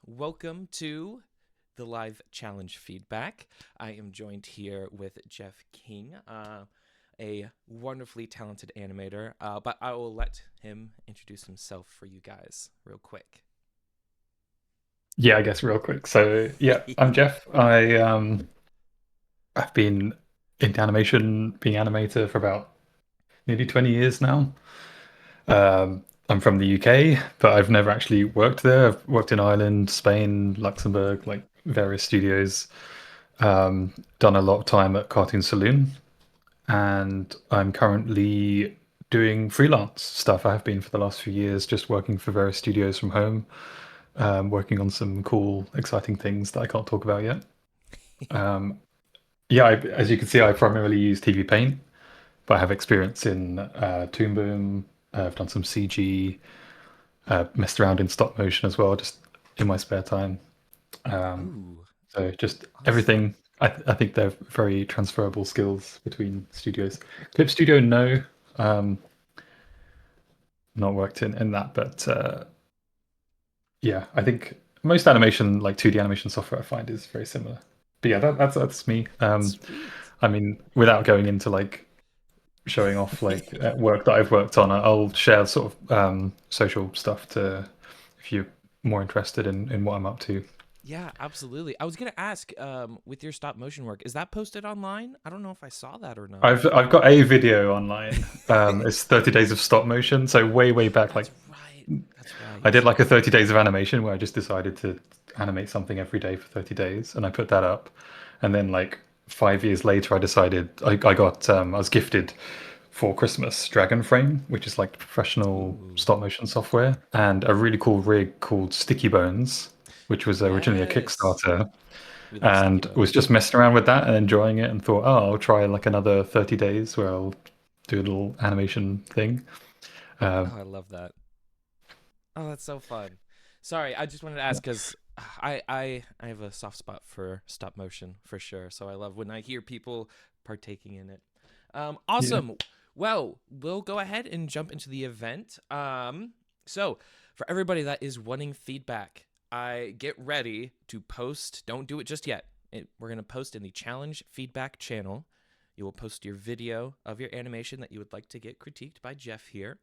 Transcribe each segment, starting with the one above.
welcome to the live challenge feedback. I am joined here with Geoff King, a wonderfully talented animator, but I will let him introduce himself for you guys real quick. Yeah, I guess real quick. So yeah, I'm Jeff. I've been into animation, being animator for about nearly 20 years now. I'm from the UK, but I've never actually worked there. I've worked in Ireland, Spain, Luxembourg, like various studios. Done a lot of time at Cartoon Saloon, and I'm currently doing freelance stuff. I have been for the last few years, just working for various studios from home, working on some cool, exciting things that I can't talk about yet. Um, Yeah, as you can see, I primarily use TV Paint, but I have experience in Toon Boom. I've done some CG, messed around in stop motion as well, just in my spare time. Um, Ooh, so just awesome. everything. I think they're very transferable skills between studios. Clip Studio, no, um, not worked in that, but yeah, I think most animation, like 2D animation software, I find is very similar. But yeah, that's me. Sweet. I mean, without going into like showing off like work that I've worked on. I'll share sort of social stuff to if you're more interested in what I'm up to. Yeah, absolutely. I was gonna ask, with your stop motion work, is that posted online? I don't know if I saw that or not. I've got a video online. It's 30 days of stop motion. So way back, like That's right. That's I did right. like a 30 days of animation where I just decided to animate something every day for 30 days, and I put that up. And then like 5 years later, I decided I got I was gifted for Christmas Dragon Frame, which is like professional Ooh, stop motion software, and a really cool rig called Sticky Bones, which was originally a yes. Kickstarter, We love sticky and was bones. just messing around with that and enjoying it, and thought, oh, I'll try like another 30 days where I'll do a little animation thing. Um, Oh, I love that. Oh, that's so fun. Sorry, I just wanted to ask because I have a soft spot for stop motion for sure. So I love when I hear people partaking in it. yeah. Awesome. Well, we'll go ahead and jump into the event. So for everybody that is wanting feedback, I get ready to post. Don't do it just yet. We're gonna post in the challenge feedback channel. You will post your video of your animation that you would like to get critiqued by Geoff here.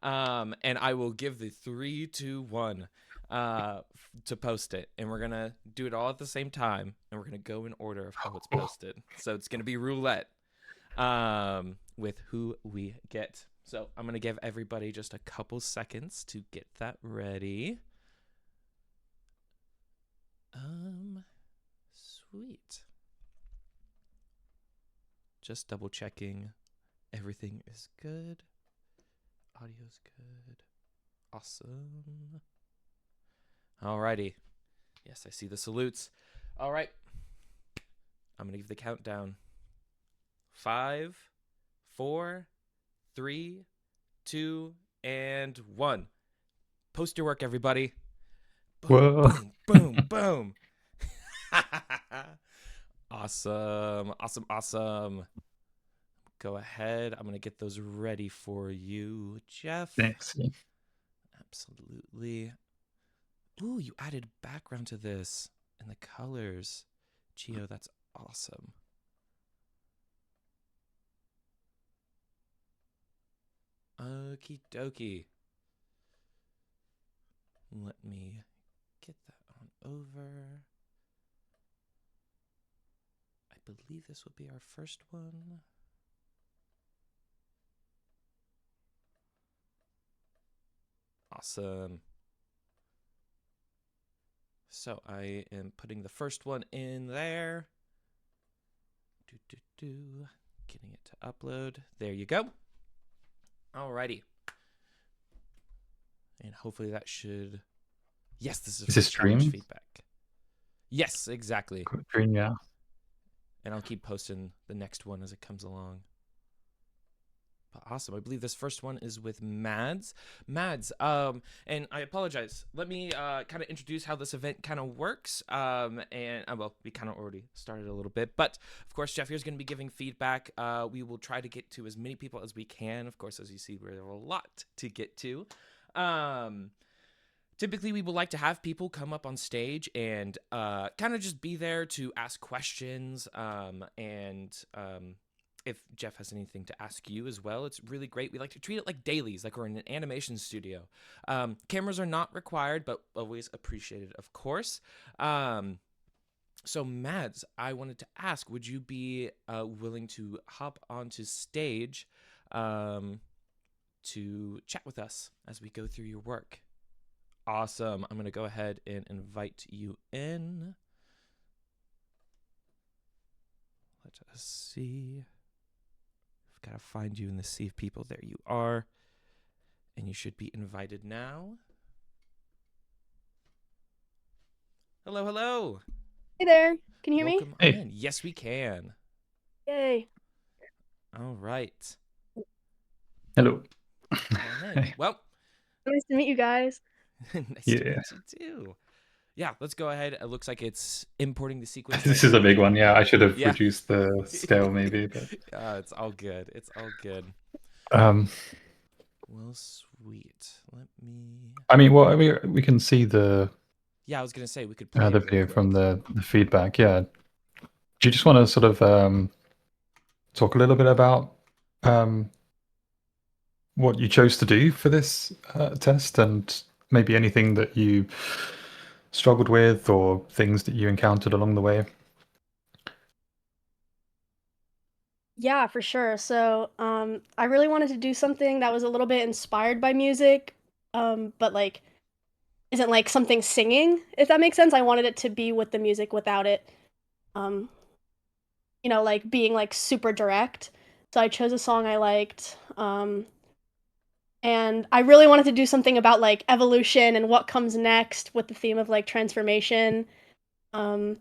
And I will give the 3, 2, 1 to post it, and we're gonna do it all at the same time, and we're gonna go in order of how it's posted. So it's gonna be roulette with who we get. So I'm gonna give everybody just a couple seconds to get that ready. Sweet. Just double checking everything is good. Audio's good. Awesome. Alrighty. Yes, I see the salutes. All right. I'm going to give the countdown. 5, 4, 3, 2, and 1. Post your work, everybody. Boom, Whoa. boom, boom, boom. Awesome. Awesome. Awesome. Go ahead. I'm going to get those ready for you, Geoff. Thanks. Absolutely. Ooh, you added background to this and the colors. Chiyo, that's awesome. Okie dokie. Let me get that on over. I believe this will be our first one. Awesome. So I am putting the first one in there. Getting it to upload. There you go. Alrighty. And hopefully that should... Yes, this is Is for this the challenge stream? feedback. Yes, exactly. Stream, yeah. And I'll keep posting the next one as it comes along. But awesome. I believe this first one is with Mads. Mads, and I apologize. Let me kind of introduce how this event kind of works. And well, we kind of already started a little bit, but of course, Geoff here is going to be giving feedback. We will try to get to as many people as we can. Of course, as you see, we have a lot to get to. typically we would like to have people come up on stage and kind of just be there to ask questions. And if Jeff has anything to ask you as well, it's really great. We like to treat it like dailies, like we're in an animation studio. Cameras are not required, but always appreciated, of course. So, Mads, I wanted to ask, would you be willing to hop onto stage to chat with us as we go through your work? Awesome. I'm going to go ahead and invite you in. Let us see. I've got to find you in the sea of people. There you are. And you should be invited now. Hello, hello. Hey there. Can you hear Welcome me? on in. Yes, we can. Yay. All right. Hello. Come on in. Well, Nice to meet you guys. nice Yeah. to meet you too. Yeah, let's go ahead. It looks like it's importing the sequence. This right is a now. big one. Yeah, I should have Yeah. reduced the scale maybe, but It's all good. It's all good. um, Well, sweet. Let me. I mean, well, we can see the Yeah, I was gonna say we could play it the real video quick. from the feedback. Yeah. Do you just want to sort of talk a little bit about what you chose to do for this test, and maybe anything that you struggled with or things that you encountered along the way? Yeah, for sure. So, I really wanted to do something that was a little bit inspired by music, but like isn't like something singing, if that makes sense. I wanted it to be with the music without it, um, like being like super direct. So I chose a song I liked, and I really wanted to do something about like evolution and what comes next with the theme of like transformation. Um,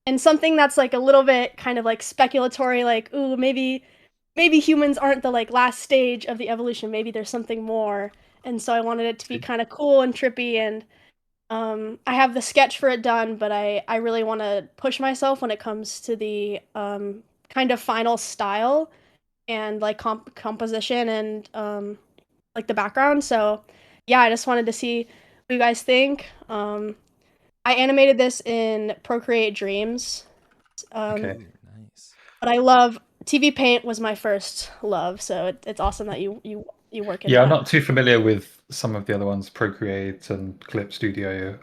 and something that's like a little bit kind of like speculatory, like, ooh, maybe humans aren't the like last stage of the evolution. Maybe there's something more. And so I wanted it to be kind of cool and trippy. And I have the sketch for it done, but I really want to push myself when it comes to the kind of final style and like composition and like the background. So yeah, I just wanted to see what you guys think. I animated this in Procreate Dreams. Okay. Ooh, nice. But I love TV Paint was my first love, so it's awesome that you work in Yeah, I'm that. not too familiar with some of the other ones, Procreate and Clip Studio.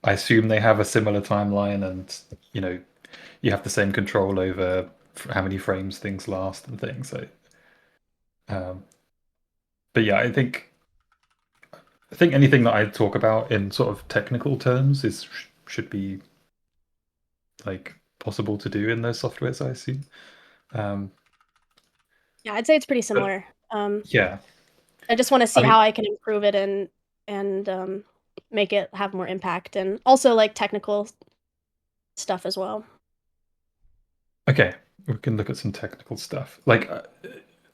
I assume they have a similar timeline, and you have the same control over how many frames things last and things. So, um, but yeah, I think anything that I talk about in sort of technical terms should be like possible to do in those softwares, I assume. Um, Yeah, I'd say it's pretty but similar. yeah, I just want to I see mean, how I can improve it and make it have more impact and also like technical stuff as well. okay, we can look at some technical stuff. Like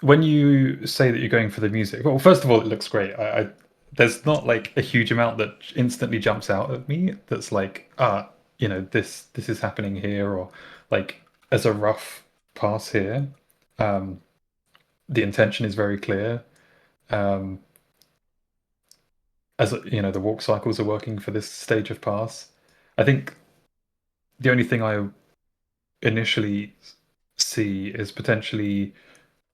when you say that you're going for the music, well, first of all, it looks great. There's not like a huge amount that instantly jumps out at me. That's like, this is happening here, or like as a rough pass here. Um, the intention is very clear. Um, as the walk cycles are working for this stage of pass. I think the only thing I initially see is potentially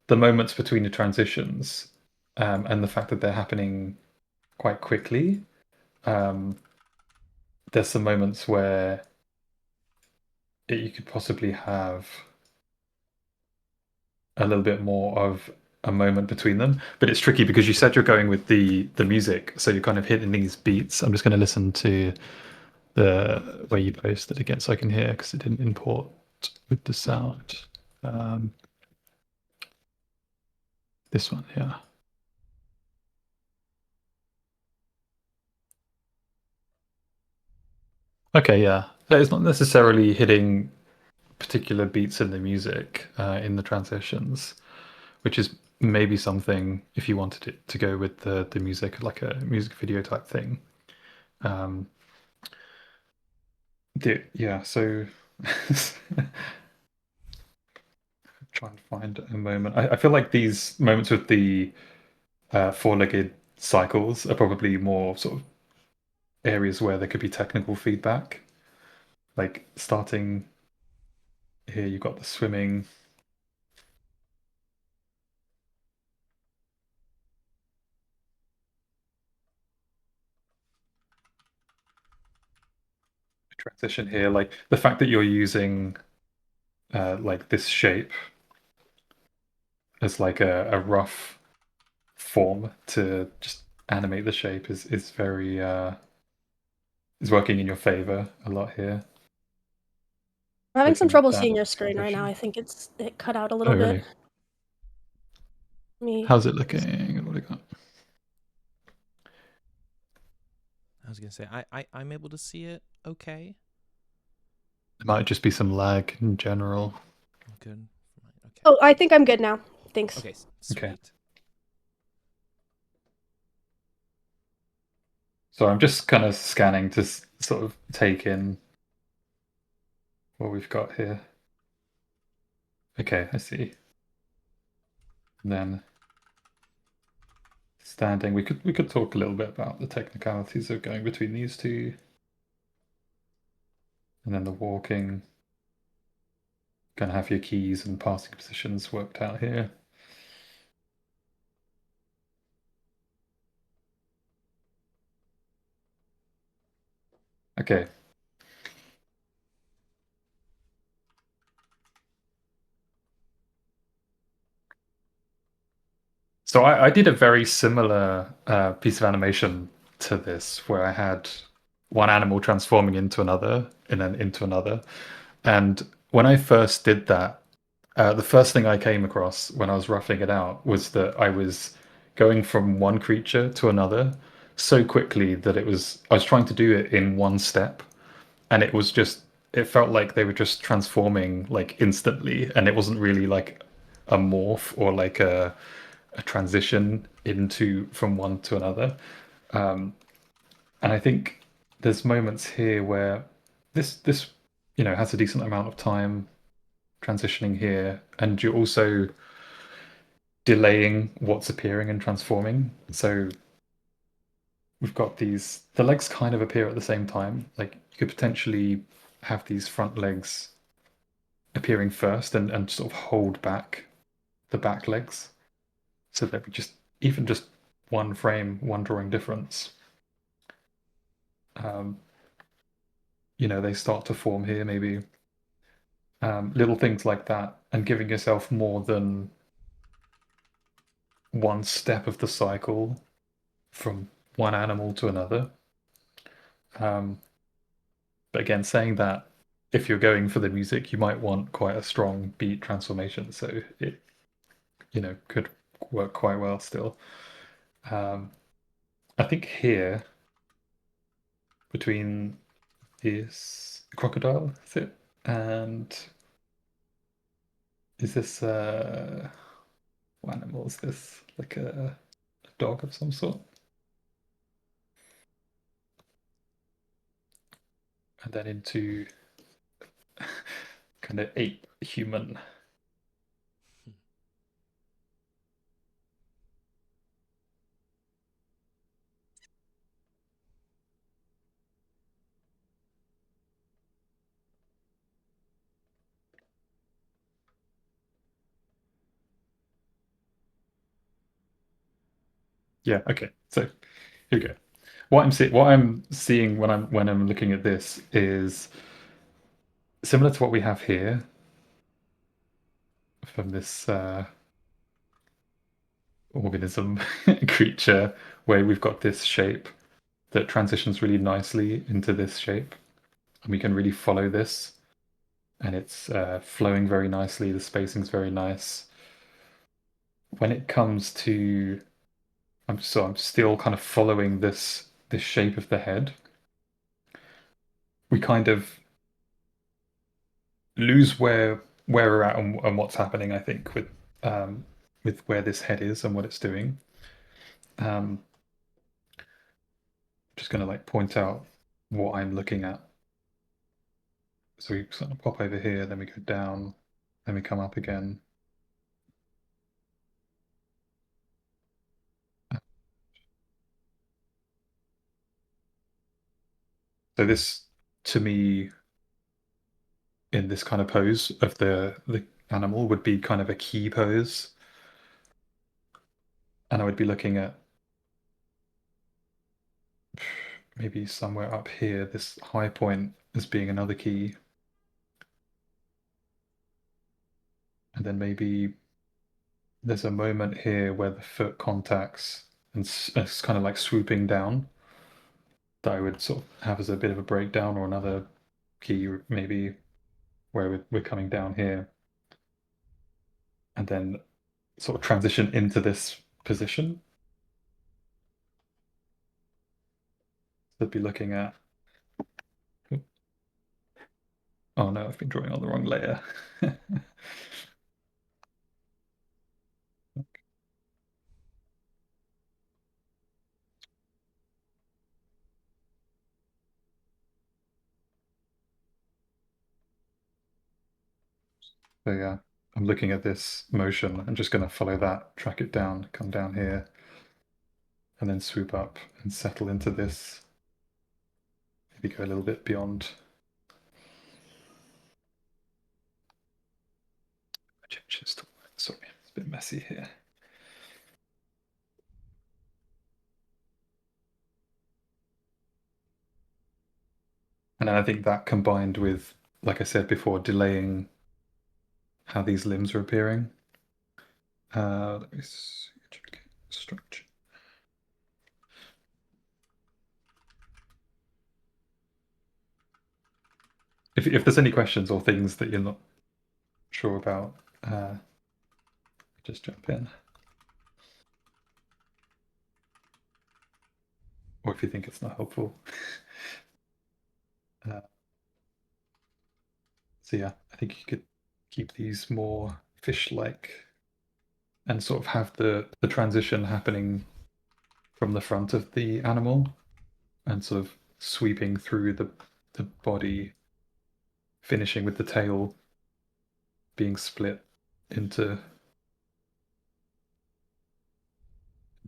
the moments between the transitions, and the fact that they're happening quite quickly. Um, there's some moments where you could possibly have a little bit more of a moment between them, but it's tricky because you said you're going with the music, so you're kind of hitting these beats. I'm just going to listen to the way you posted it again so I can hear, because it didn't import with the sound. This one, yeah. Okay, yeah. So it's not necessarily hitting particular beats in the music in the transitions, which is maybe something if you wanted it to go with the music, like a music video type thing. Um, yeah, so trying to find a moment. I feel like these moments with the four-legged cycles are probably more sort of areas where there could be technical feedback. Like starting here, you've got the swimming. Transition here, like the fact that you're using like this shape as like a rough form to just animate the shape is very is working in your favor a lot here. I'm having some Looking at trouble that seeing your screen right now. transition. I think it cut out a Oh, little bit. really? Me. How's it looking? What do we got? I was gonna say I'm able to see it okay. It might just be some lag in general. Good. Okay. Oh, I think I'm good now. Thanks. Okay. Sweet. Okay. So I'm just kind of scanning to sort of take in what we've got here. Okay, I see. And then standing, we could talk a little bit about the technicalities of going between these two. And then the walking. Gonna have your keys and passing positions worked out here. Okay. So I did a very similar piece of animation to this, where I had one animal transforming into another and then into another. And when I first did that, the first thing I came across when I was roughing it out was that I was going from one creature to another so quickly that I was trying to do it in one step, and it felt like they were just transforming like instantly, and it wasn't really like a morph or like a transition into from one to another. And I think there's moments here where this has a decent amount of time transitioning here, and you're also delaying what's appearing and transforming. So we've got the legs kind of appear at the same time. Like you could potentially have these front legs appearing first and sort of hold back the back legs, so that we just one frame, one drawing difference. Um, they start to form here, maybe little things like that, and giving yourself more than one step of the cycle from one animal to another. But again, saying that, if you're going for the music, you might want quite a strong beat transformation, so it could work quite well still. I think here, between this crocodile, is it? And is this what animal is this? Like a dog of some sort? And then into kind of ape human. Yeah, okay. So here we go. What I'm seeing when I'm looking at this is similar to what we have here from this organism creature, where we've got this shape that transitions really nicely into this shape, and we can really follow this, and it's flowing very nicely. The spacing's very nice. When it comes to, I'm still kind of following this shape of the head. We kind of lose where we're at and what's happening, I think, with where this head is and what it's doing. Just going to like point out what I'm looking at. So we sort of pop over here, then we go down, then we come up again. So this, to me, in this kind of pose of the animal would be kind of a key pose. And I would be looking at maybe somewhere up here, this high point as being another key. And then maybe there's a moment here where the foot contacts and it's kind of like swooping down that I would sort of have as a bit of a breakdown, or another key maybe where we're coming down here. And then sort of transition into this position. They'd be looking at... Oh no, I've been drawing on the wrong layer. So yeah, I'm looking at this motion. I'm just going to follow that, track it down, come down here, and then swoop up and settle into this. Maybe go a little bit beyond. Sorry, it's a bit messy here. And then I think that combined with, like I said before, delaying how these limbs are appearing. Let me see. Structure. If there's any questions or things that you're not sure about, just jump in. Or if you think it's not helpful. So yeah, I think you could keep these more fish-like and sort of have the transition happening from the front of the animal and sort of sweeping through the body, finishing with the tail being split into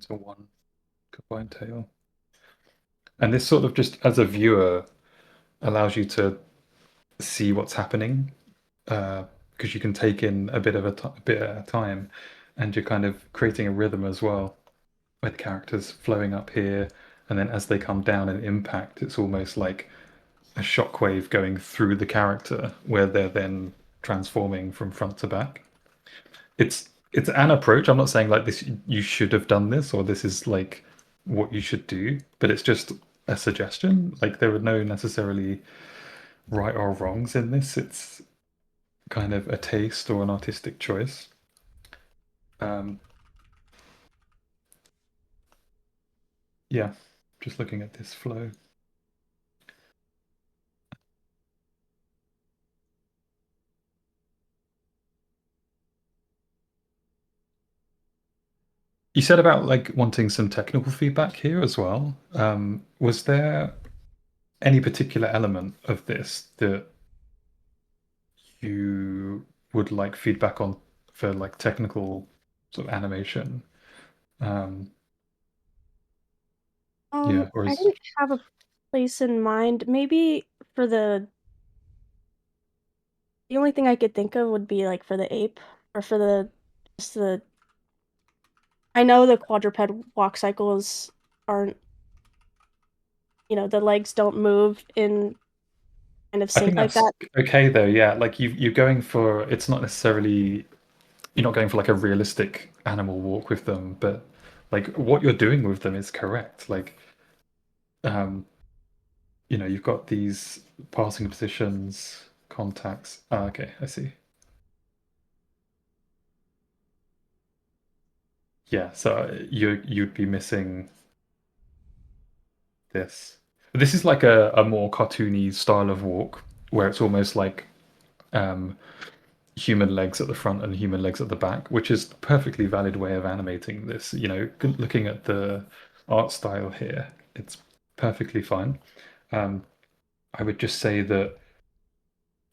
one combined tail. And this sort of, just as a viewer, allows you to see what's happening, because you can take in a bit at a time, and you're kind of creating a rhythm as well, with characters flowing up here, and then as they come down and impact, it's almost like a shockwave going through the character, where they're then transforming from front to back. It's an approach. I'm not saying like this, you should have done this, or this is like what you should do, but it's just a suggestion. Like, there are no necessarily right or wrongs in this. It's kind of a taste or an artistic choice. Yeah, just looking at this flow. You said about like wanting some technical feedback here as well. Was there any particular element of this that you would like feedback on for like technical sort of animation? Yeah, or I is... didn't have a place in mind. Maybe for the only thing I could think of would be like for the ape, or for just the. I know the quadruped walk cycles aren't, the legs don't move in kind of I think sync like that's that. okay though. Yeah, like you're going for, it's not necessarily, you're not going for like a realistic animal walk with them, but like what you're doing with them is correct. Like, you've got these passing positions, contacts. Ah, okay, I see. Yeah, so you'd be missing this. This is like a more cartoony style of walk, where it's almost like human legs at the front and human legs at the back, which is a perfectly valid way of animating this. Looking at the art style here, it's perfectly fine. I would just say that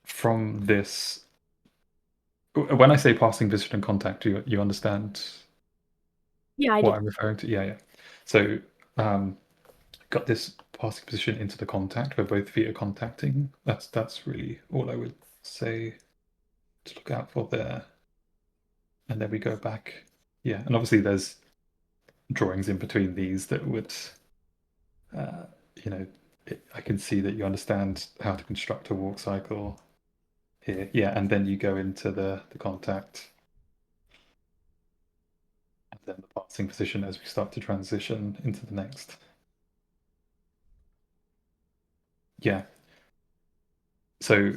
from this, when I say passing position and contact, you understand Yeah, I what do. I'm referring to? Yeah, yeah. So got this passing position into the contact where both feet are contacting. That's really all I would say to look out for there. And then we go back. Yeah, and obviously there's drawings in between these that would, you know, I can see that you understand how to construct a walk cycle here. Yeah, and then you go into the contact. And then the passing position as we start to transition into the next. Yeah. So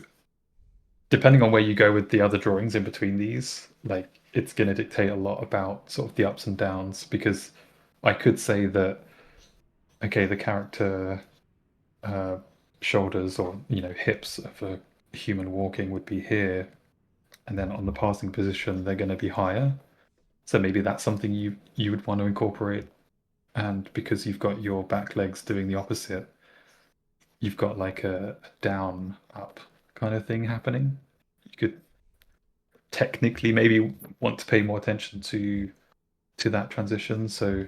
depending on where you go with the other drawings in between these, like it's going to dictate a lot about sort of the ups and downs, because I could say that, okay, the character shoulders or hips of a human walking would be here, and then on the passing position they're going to be higher. So maybe that's something you would want to incorporate, and because you've got your back legs doing the opposite, you've got like a down up kind of thing happening. You could technically maybe want to pay more attention to that transition. So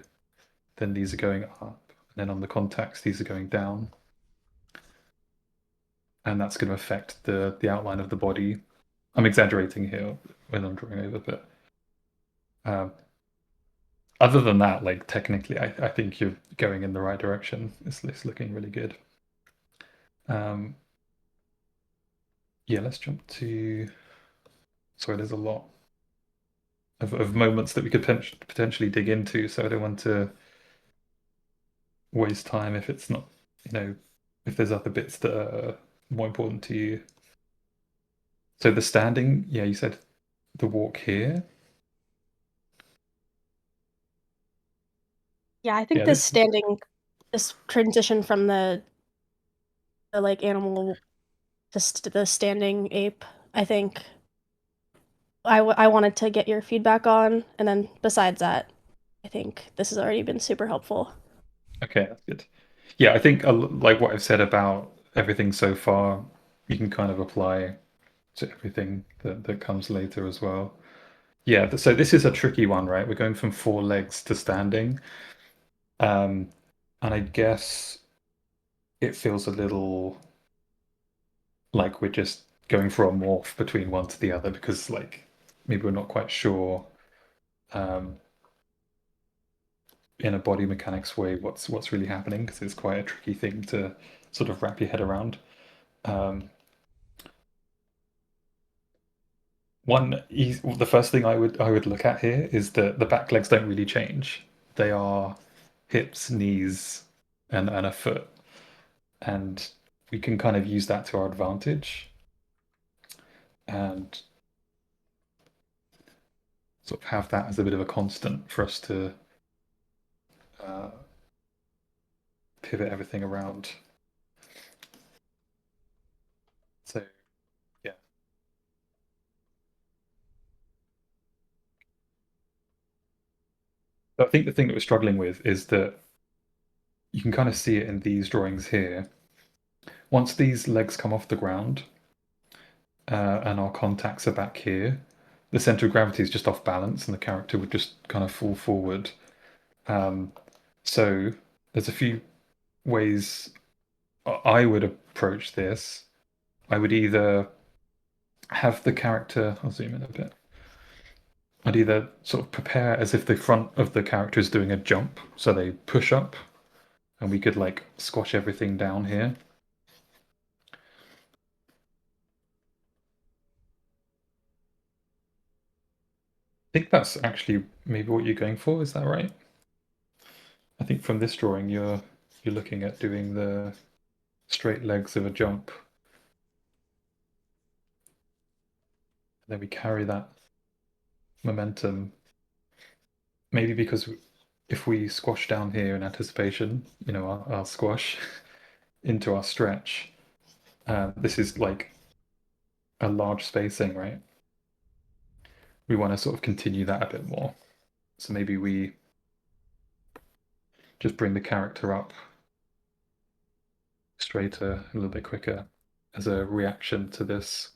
then these are going up, and then on the contacts these are going down, and that's going to affect the outline of the body. I'm exaggerating here when I'm drawing over, but other than that, like technically, I think you're going in the right direction. It's looking really good. Yeah, let's jump to. Sorry, there's a lot of moments that we could potentially dig into, so I don't want to waste time if it's not, if there's other bits that are more important to you. So the standing, yeah, you said the walk here. Yeah, I think Yeah, this transition from the like animal to the standing ape, I think I wanted to get your feedback on, and then besides that, I think this has already been super helpful. Okay, that's good. Yeah, I think like what I've said about everything so far, you can kind of apply to everything that comes later as well. Yeah, so this is a tricky one, right? We're going from 4 legs to standing. And I guess it feels a little like we're just going for a morph between one to the other, because like maybe we're not quite sure in a body mechanics way what's really happening, because it's quite a tricky thing to sort of wrap your head around. The first thing I would look at here is that the back legs don't really change. They are hips, knees, and a foot, and we can kind of use that to our advantage and sort of have that as a bit of a constant for us to pivot everything around. So yeah. But I think the thing that we're struggling with is that you can kind of see it in these drawings here. Once these legs come off the ground and our contacts are back here, the center of gravity is just off balance and the character would just kind of fall forward. So there's a few ways I would approach this. I would either have the character, I'll zoom in a bit. I'd either sort of prepare as if the front of the character is doing a jump, so they push up, and we could like squash everything down here. I think that's actually maybe what you're going for. Is that right? I think from this drawing, you're looking at doing the straight legs of a jump. And then we carry that momentum. Maybe because if we squash down here in anticipation, our squash into our stretch, this is like a large spacing, right? We want to sort of continue that a bit more. So maybe we just bring the character up straighter, a little bit quicker as a reaction to this.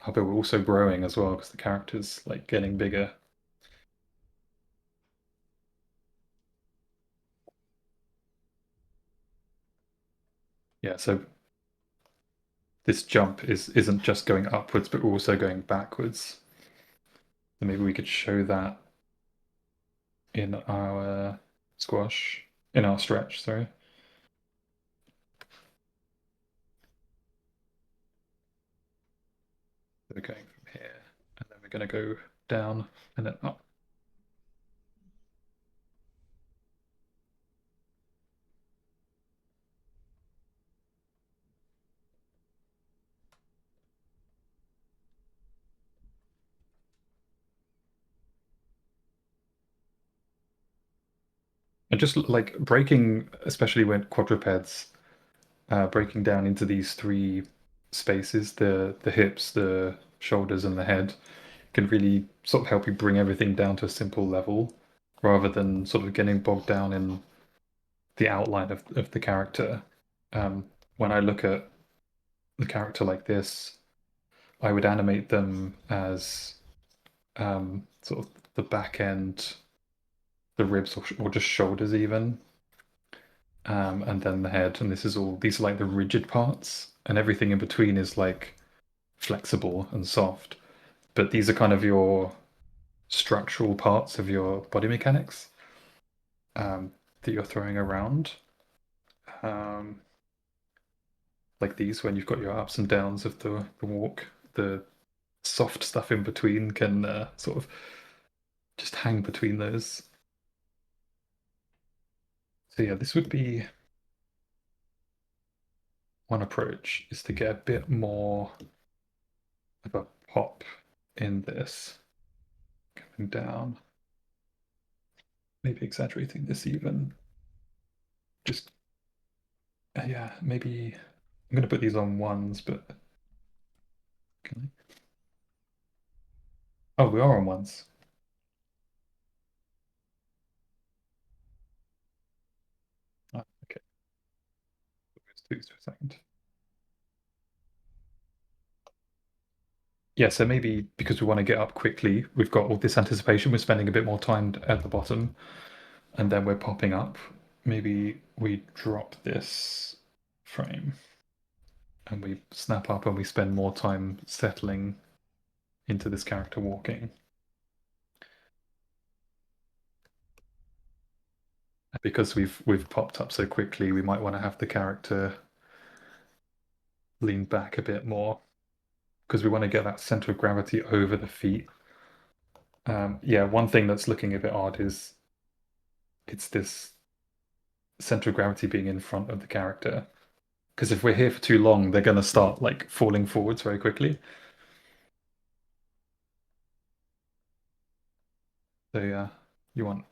But we're also growing as well because the character's like getting bigger. Yeah, so this jump isn't just going upwards, but also going backwards. So maybe we could show that in our in our stretch, sorry. We're going from here, and then we're going to go down and then up. And just like breaking, especially when quadrupeds, breaking down into these three spaces, the hips, the shoulders, and the head, can really sort of help you bring everything down to a simple level, rather than sort of getting bogged down in the outline of the character. When I look at the character like this, I would animate them as sort of the back end, the ribs, or just shoulders even. And then the head, and these are like the rigid parts, and everything in between is like flexible and soft. But these are kind of your structural parts of your body mechanics that you're throwing around. Um, like these, when you've got your ups and downs of the walk, the soft stuff in between can sort of just hang between those. So yeah, this would be one approach, is to get a bit more of a pop in this coming down. Maybe exaggerating this even. Just yeah, maybe I'm going to put these on ones, but can I? Oh, we are on ones. Oh, okay. Let's do this for a second. Yeah, so maybe because we want to get up quickly, we've got all this anticipation, we're spending a bit more time at the bottom, and then we're popping up. Maybe we drop this frame and we snap up and we spend more time settling into this character walking. Because we've popped up so quickly, we might want to have the character lean back a bit more, because we want to get that center of gravity over the feet. Yeah, one thing that's looking a bit odd is it's this center of gravity being in front of the character. Because if we're here for too long, they're going to start like falling forwards very quickly. So yeah, you want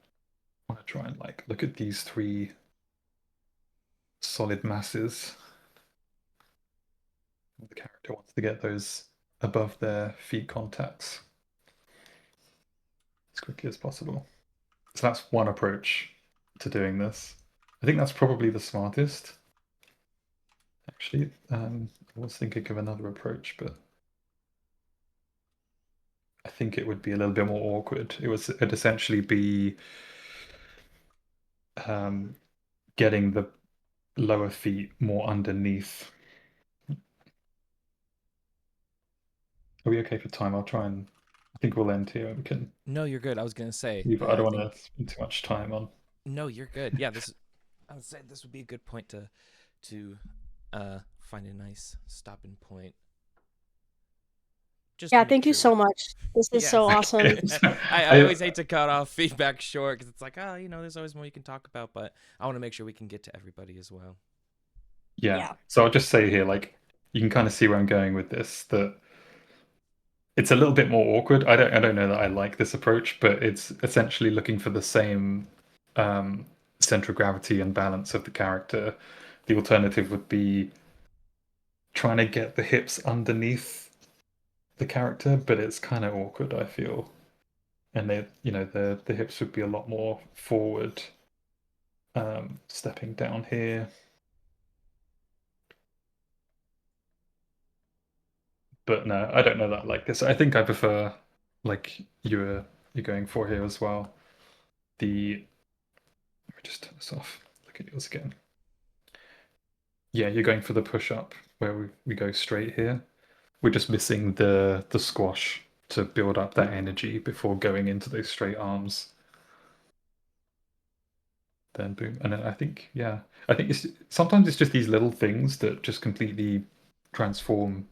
to try and like look at these three solid masses. The character wants to get those above their feet contacts as quickly as possible. So that's one approach to doing this. I think that's probably the smartest. Actually, I was thinking of another approach, but I think it would be a little bit more awkward. It'd essentially be getting the lower feet more underneath. Are we okay for time? I'll try and I think we'll end here. We can No, you're good. I was gonna say. leave. I I don't think want to spend too much time on. no, you're good. Yeah, I would say this would be a good point to find a nice stopping point. Just to Yeah, make thank you sure so much. This is yeah. so awesome. I always hate to cut off feedback short because it's like, oh, there's always more you can talk about, but I want to make sure we can get to everybody as well. Yeah. Yeah. So I'll just say here, like, you can kind of see where I'm going with this. That it's a little bit more awkward. I don't know that I like this approach, but it's essentially looking for the same center of gravity and balance of the character. The alternative would be trying to get the hips underneath the character, but it's kind of awkward, I feel. And the hips would be a lot more forward, stepping down here. But no, I don't know that I like this. I think I prefer like you're going for here as well. Let me just turn this off. Look at yours again. Yeah, you're going for the push-up where we go straight here. We're just missing the squash to build up that energy before going into those straight arms. Then boom. And then I think, yeah, I think sometimes it's just these little things that just completely transform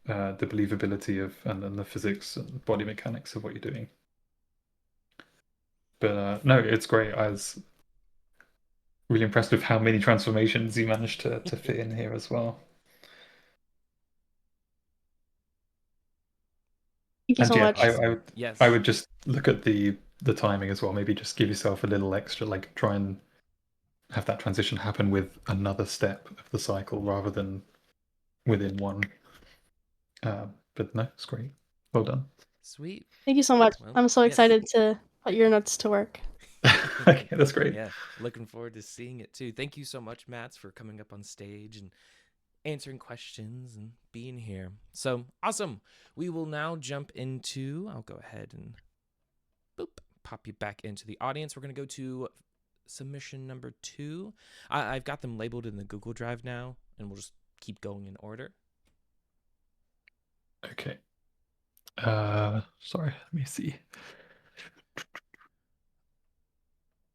the believability of and then the physics and body mechanics of what you're doing. But no, it's great. I was really impressed with how many transformations you managed to fit in here as well. Thank you And so yeah, much. Yes. I would just look at the timing as well. Maybe just give yourself a little extra, like try and have that transition happen with another step of the cycle rather than within one. But no, it's great. Well done. Sweet. Thank you so much. Well, I'm so yes. excited to put your notes to work. Okay, that's great. Yeah, looking forward to seeing it too. Thank you so much, Mats, for coming up on stage and answering questions and being here. So awesome. We will now jump into, I'll go ahead and boop, pop you back into the audience. We're going to go to submission number 2. I've got them labeled in the Google Drive now, and we'll just keep going in order. Okay. Sorry, let me see.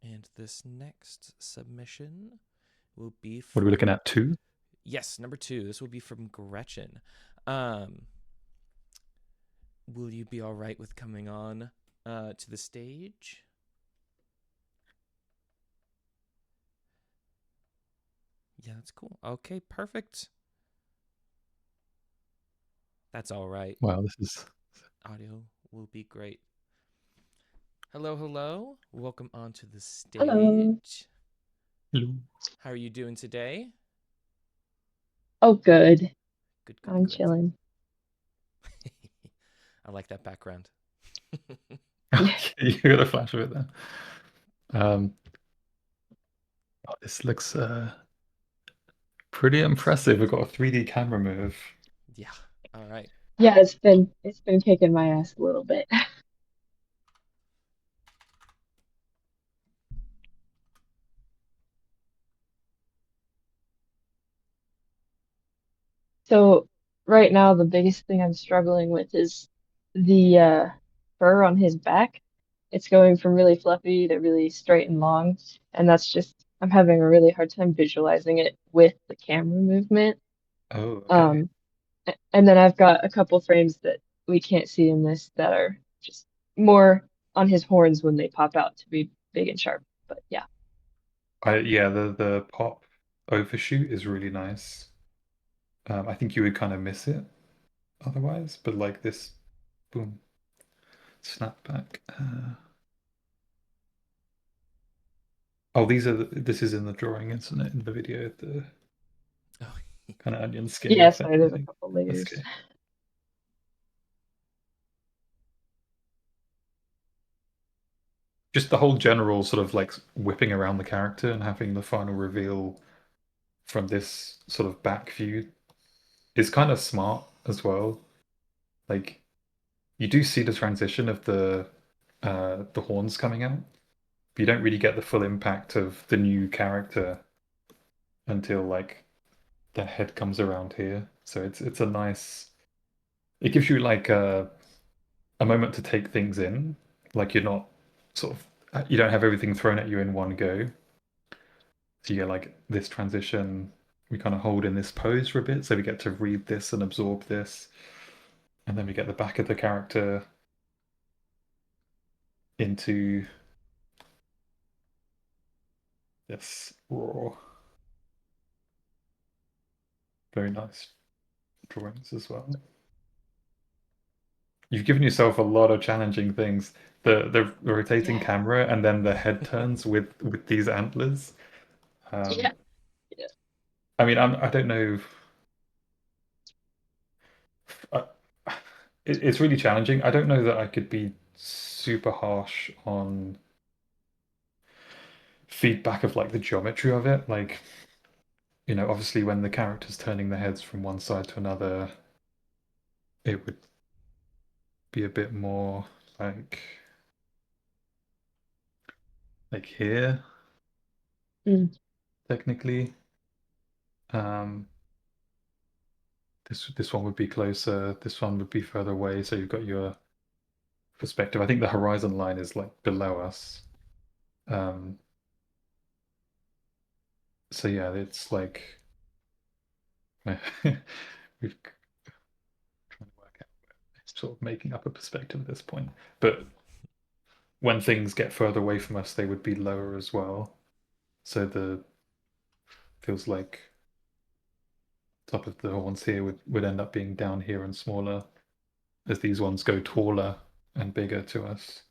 And this next submission will be from... What are we looking at? 2? Yes, number 2. This will be from Gretchen. Will you be all right with coming on to the stage? Yeah, that's cool. Okay, perfect. That's all right. Wow, this is... Audio will be great. Hello, hello. Welcome onto the stage. Hello. Hello. How are you doing today? Oh, good. Good. I'm chilling. I like that background. Okay, you got a flash of it there. Oh, this looks pretty impressive. We've got a 3D camera move. Yeah. All right. Yeah, it's been kicking my ass a little bit. So right now the biggest thing I'm struggling with is the fur on his back. It's going from really fluffy to really straight and long, and that's just I'm having a really hard time visualizing it with the camera movement. Oh, okay. And then I've got a couple frames that we can't see in this that are just more on his horns when they pop out to be big and sharp. But yeah. Yeah, the pop overshoot is really nice. I think you would kind of miss it otherwise, but like this, boom, snap back. Oh, this is in the drawing, isn't it? In the video, the Oh. kind of onion skin Yeah, effect. sorry, I there's a think. couple That's layers. okay. Just the whole general sort of like whipping around the character and having the final reveal from this sort of back view is kind of smart as well. Like you do see the transition of the horns coming out, but you don't really get the full impact of the new character until like the head comes around here. So it's a nice. It gives you like a moment to take things in. Like you're not sort of you don't have everything thrown at you in one go. So you get like this transition. We kind of hold in this pose for a bit, so we get to read this and absorb this, and then we get the back of the character into this raw. Very nice drawings as well. You've given yourself a lot of challenging things. The rotating camera and then the head turns with these antlers. Yeah. I mean, I don't know. Uh, it's really challenging. I don't know that I could be super harsh on feedback of like the geometry of it. Like, obviously when the character's turning their heads from one side to another, it would be a bit more like here, Mm. technically. This one would be closer. This one would be further away. So you've got your perspective. I think the horizon line is like below us. So yeah, it's like we've trying to work out. It's sort of making up a perspective at this point, but when things get further away from us, they would be lower as well. So the feels like top of the horns here would end up being down here and smaller as these ones go taller and bigger to us.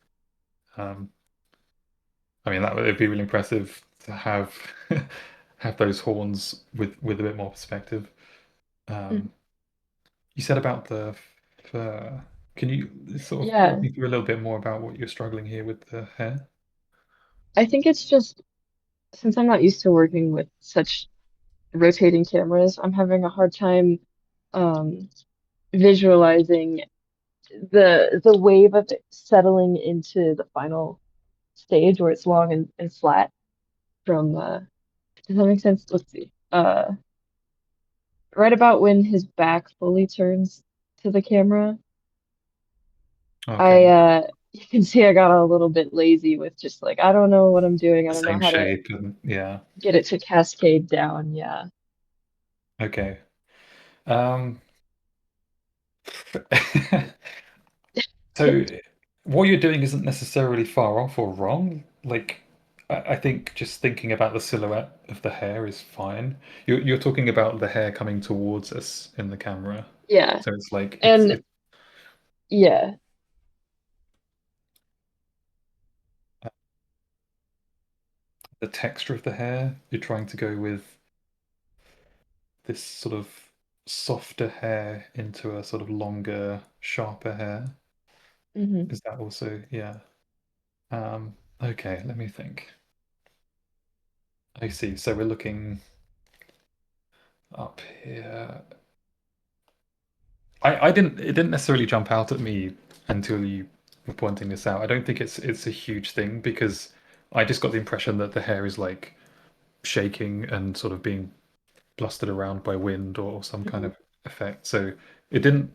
I mean, that would be really impressive to have have those horns with a bit more perspective. You said about the fur. Can you sort of walk Yeah, me through a little bit more about what you're struggling here with the hair? I think it's just since I'm not used to working with such rotating cameras, I'm having a hard time um, visualizing the wave of it settling into the final stage where it's long and flat from does that make sense? Let's see. Right about when his back fully turns to the camera, I Okay, you can see I got a little bit lazy with just like I don't know what I'm doing. I the don't know same how to shape, and yeah. get it to cascade down. Yeah. Okay. Um, so what you're doing isn't necessarily far off or wrong. Like, I think just thinking about the silhouette of the hair is fine. You're talking about the hair coming towards us in the camera. Yeah. So it's like And it's yeah. the texture of the hair. You're trying to go with this sort of softer hair into a sort of longer, sharper hair. Hmm. Is that also, yeah. Okay, let me think. I see. So we're looking up here. I didn't it didn't necessarily jump out at me until you were pointing this out. I don't think it's a huge thing because I just got the impression that the hair is like shaking and sort of being blustered around by wind or some kind Hmm. of effect. So it didn't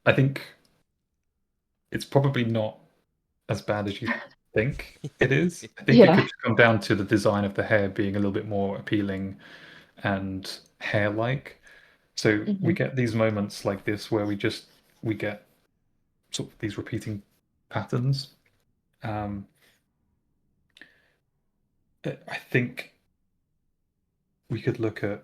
I think it's probably not as bad as you think it is. I think it Yeah. could just come down to the design of the hair being a little bit more appealing and hair-like. So we Hmm. get these moments like this where we get sort of these repeating patterns. Um, I think we could look at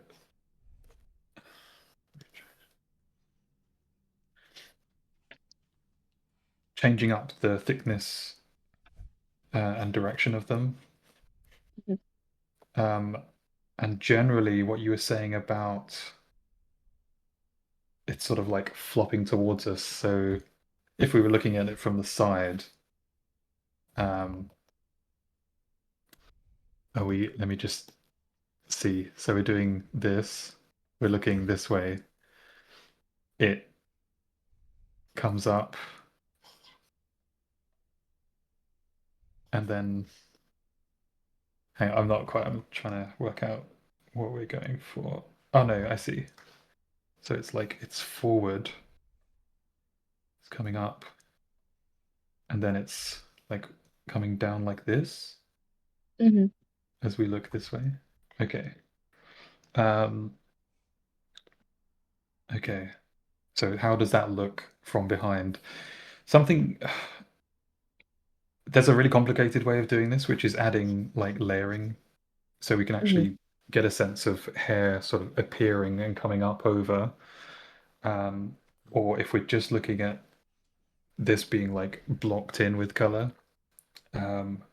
changing up the thickness and direction of them. Um, and generally, what you were saying about it's sort of like flopping towards us. So if we were looking at it from the side, um, let me just see. So we're doing this, we're looking this way, it comes up, and then hang on, I'm trying to work out what we're going for. Oh no, I see. So it's like it's forward, it's coming up, and then it's like coming down like this Hmm. as we look this way. Okay. Um, okay. So how does that look from behind? Something there's a really complicated way of doing this, which is adding like layering, so we can Hmm. actually get a sense of hair sort of appearing and coming up over. Um, or if we're just looking at this being like blocked in with color, um,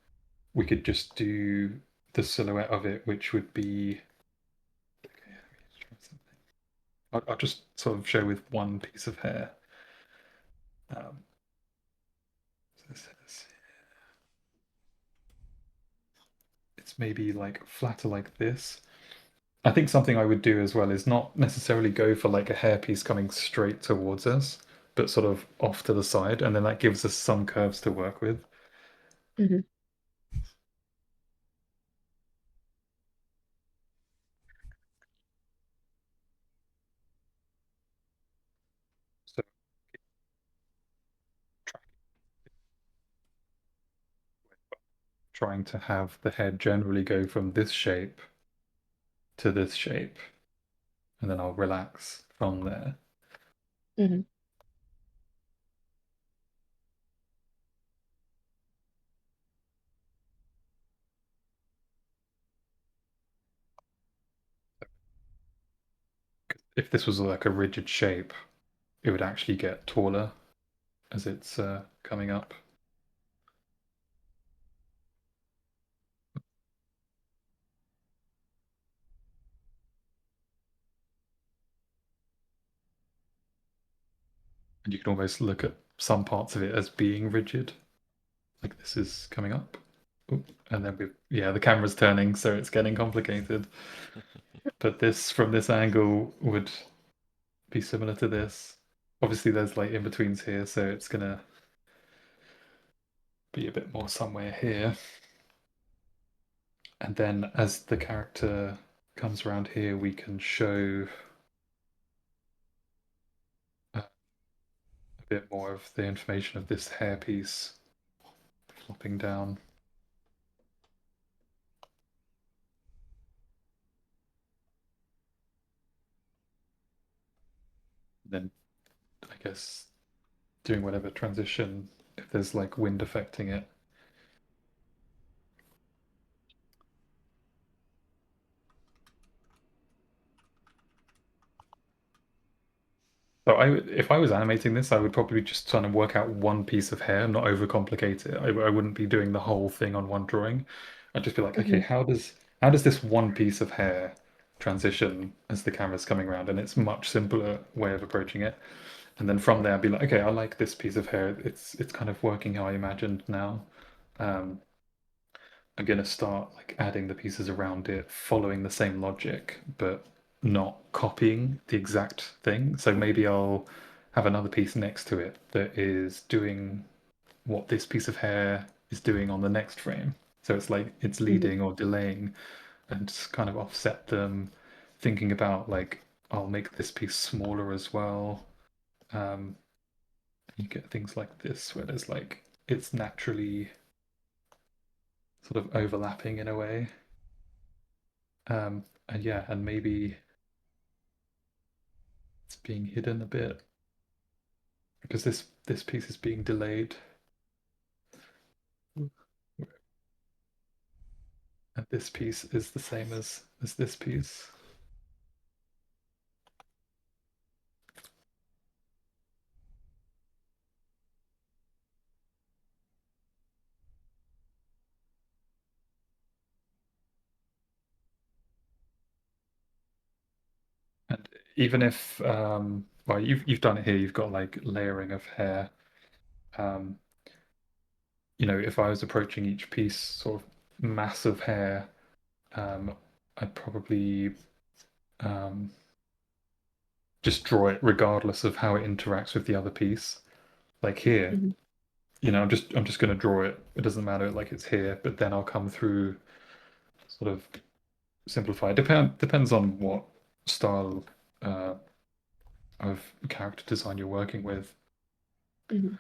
we could just do the silhouette of it, which would be. Okay, let me just try something. I'll just sort of show with one piece of hair. Um, so it's maybe like flatter like this. I think something I would do as well is not necessarily go for like a hairpiece coming straight towards us, but sort of off to the side, and then that gives us some curves to work with. Hmm. trying to have the head generally go from this shape to this shape, and then I'll relax from there. Mhm. If this was like a rigid shape, it would actually get taller as it's coming up. And you can almost look at some parts of it as being rigid, like this is coming up. Ooh, and then the camera's turning, so it's getting complicated. But this, from this angle, would be similar to this. Obviously, there's like in-betweens here, so it's gonna be a bit more somewhere here. And then as the character comes around here, we can show a bit more of the information of this hairpiece flopping down. Then I guess doing whatever transition, if there's like wind affecting it. So if I was animating this, I would probably just try and work out one piece of hair, not overcomplicate it. I wouldn't be doing the whole thing on one drawing. I'd just be like, okay, how does this one piece of hair transition as the camera's coming around? And it's a much simpler way of approaching it. And then from there, I'd be like, okay, I like this piece of hair. It's kind of working how I imagined now. I'm going to start like adding the pieces around it, following the same logic, but not copying the exact thing. So maybe I'll have another piece next to it that is doing what this piece of hair is doing on the next frame. So it's like it's leading or delaying, and just kind of offset them, thinking about like I'll make this piece smaller as well. You get things like this where there's like it's naturally sort of overlapping in a way. And yeah, and maybe it's being hidden a bit because this piece is being delayed. And this piece is the same as this piece. And even if well, you've done it here, you've got like layering of hair. You know, if I was approaching each piece sort of mass of hair, I'd probably just draw it regardless of how it interacts with the other piece. Like here, you know, I'm just going to draw it. It doesn't matter, like it's here, but then I'll come through, sort of simplify. Depends on what style of character design you're working with, and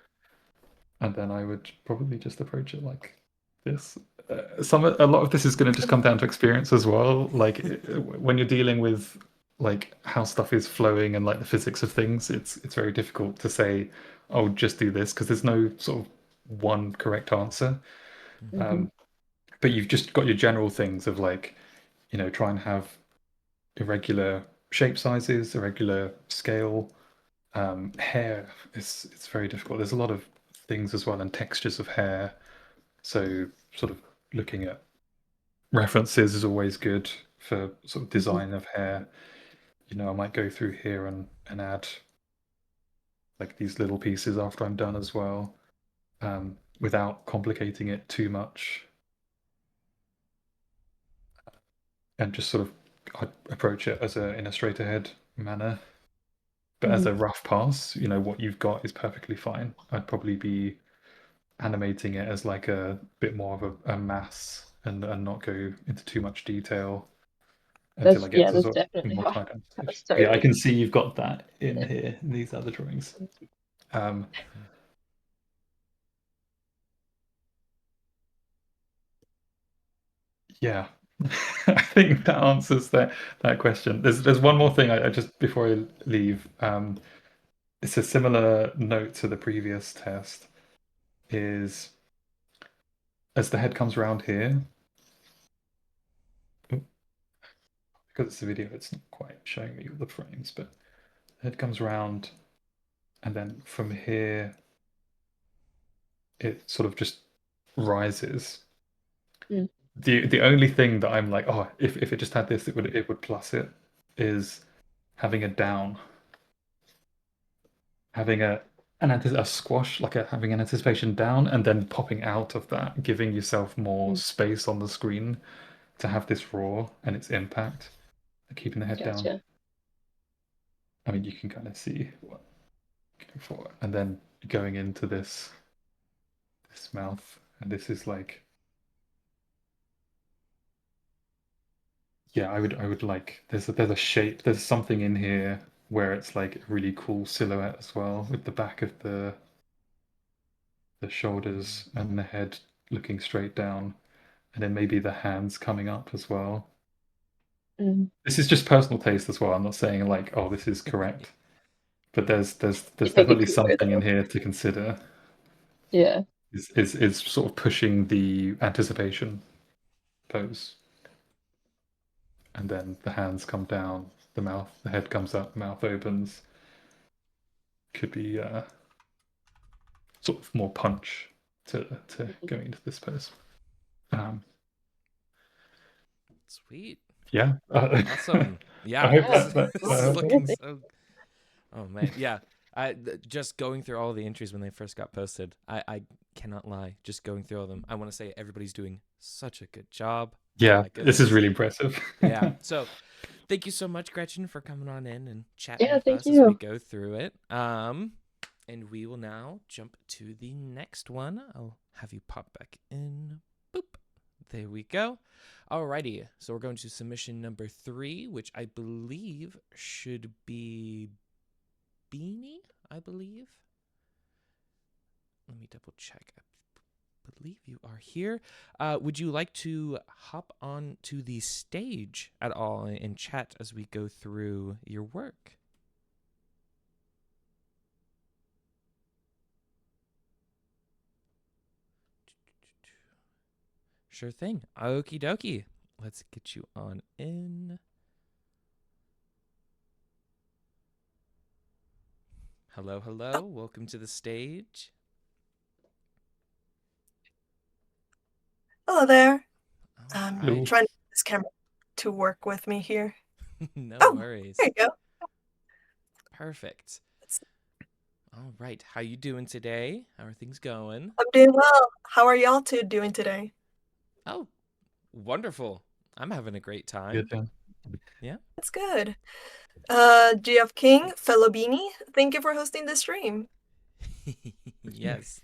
then I would probably just approach it like this. A lot of this is going to just come down to experience as well. Like when you're dealing with like how stuff is flowing and like the physics of things, it's very difficult to say, oh, just do this, because there's no sort of one correct answer. But you've just got your general things of like, you know, try and have irregular shape sizes, irregular scale. Hair is it's very difficult. There's a lot of things as well, and textures of hair. So sort of looking at references is always good for sort of design of hair. You know, I might go through here and add like these little pieces after I'm done as well, without complicating it too much. And just sort of approach it as in a straight ahead manner. But as a rough pass, you know, what you've got is perfectly fine. I'd probably be animating it as like a bit more of a mass, and not go into too much detail until I get to That's sort of a definitely more how tight down I stage. Yeah, I started. can see you've got that in here, in these other drawings. Yeah, I think that answers that question. There's one more thing I just before I leave. It's a similar note to the previous test. Is as the head comes around here, because it's a video, it's not quite showing me the frames, but the head comes around, and then from here, it sort of just rises. Mm. The only thing that I'm like, oh, if it just had this, it would plus it, is having a down, having a squash, like having an anticipation down, and then popping out of that, giving yourself more space on the screen to have this roar and its impact, keeping the head down. Gotcha. I mean, you can kind of see what going for, and then going into this mouth, and this is like, yeah, I would like there's a shape, there's something in here where it's like a really cool silhouette as well, with the back of the shoulders and the head looking straight down, and then maybe the hands coming up as well. Mm. This is just personal taste as well. I'm not saying like, oh, this is correct, but there's You make it definitely cooler something in though. here to consider. Yeah. Is sort of pushing the anticipation pose, and then the hands come down, the head comes up, the mouth opens. Could be sort of more punch to going into this pose. Sweet. Yeah. Awesome. Yeah, I hope Yeah. this Cool. is that looking Yeah, so. Oh man, yeah. Just going through all the entries when they first got posted. I cannot lie. Just going through all of them, I want to say everybody's doing such a good job. yeah, My this is goodness. really impressive. Yeah. So, thank you so much, Gretchen, for coming on in and chatting Yeah, with thank us as we you. go through it. And we will now jump to the next one. I'll have you pop back in. Boop. There we go. Alrighty. So we're going to submission number 3, which I believe should be Beanie, I believe. Let me double check. I believe you are here. Would you like to hop on to the stage at all and chat as we go through your work? Sure thing. Okie dokie. Let's get you on in. Hello, hello. Welcome to the stage. Hello there. All Hello. right. Trying to get this camera to work with me here. No Oh, worries. there you go. Perfect. All right. How you doing today? How are things going? I'm doing well. How are y'all two doing today? Oh, wonderful. I'm having a great time. Good, yeah. Yeah. That's good. Geoff King, fellow Beanie, thank you for hosting this stream. Yes,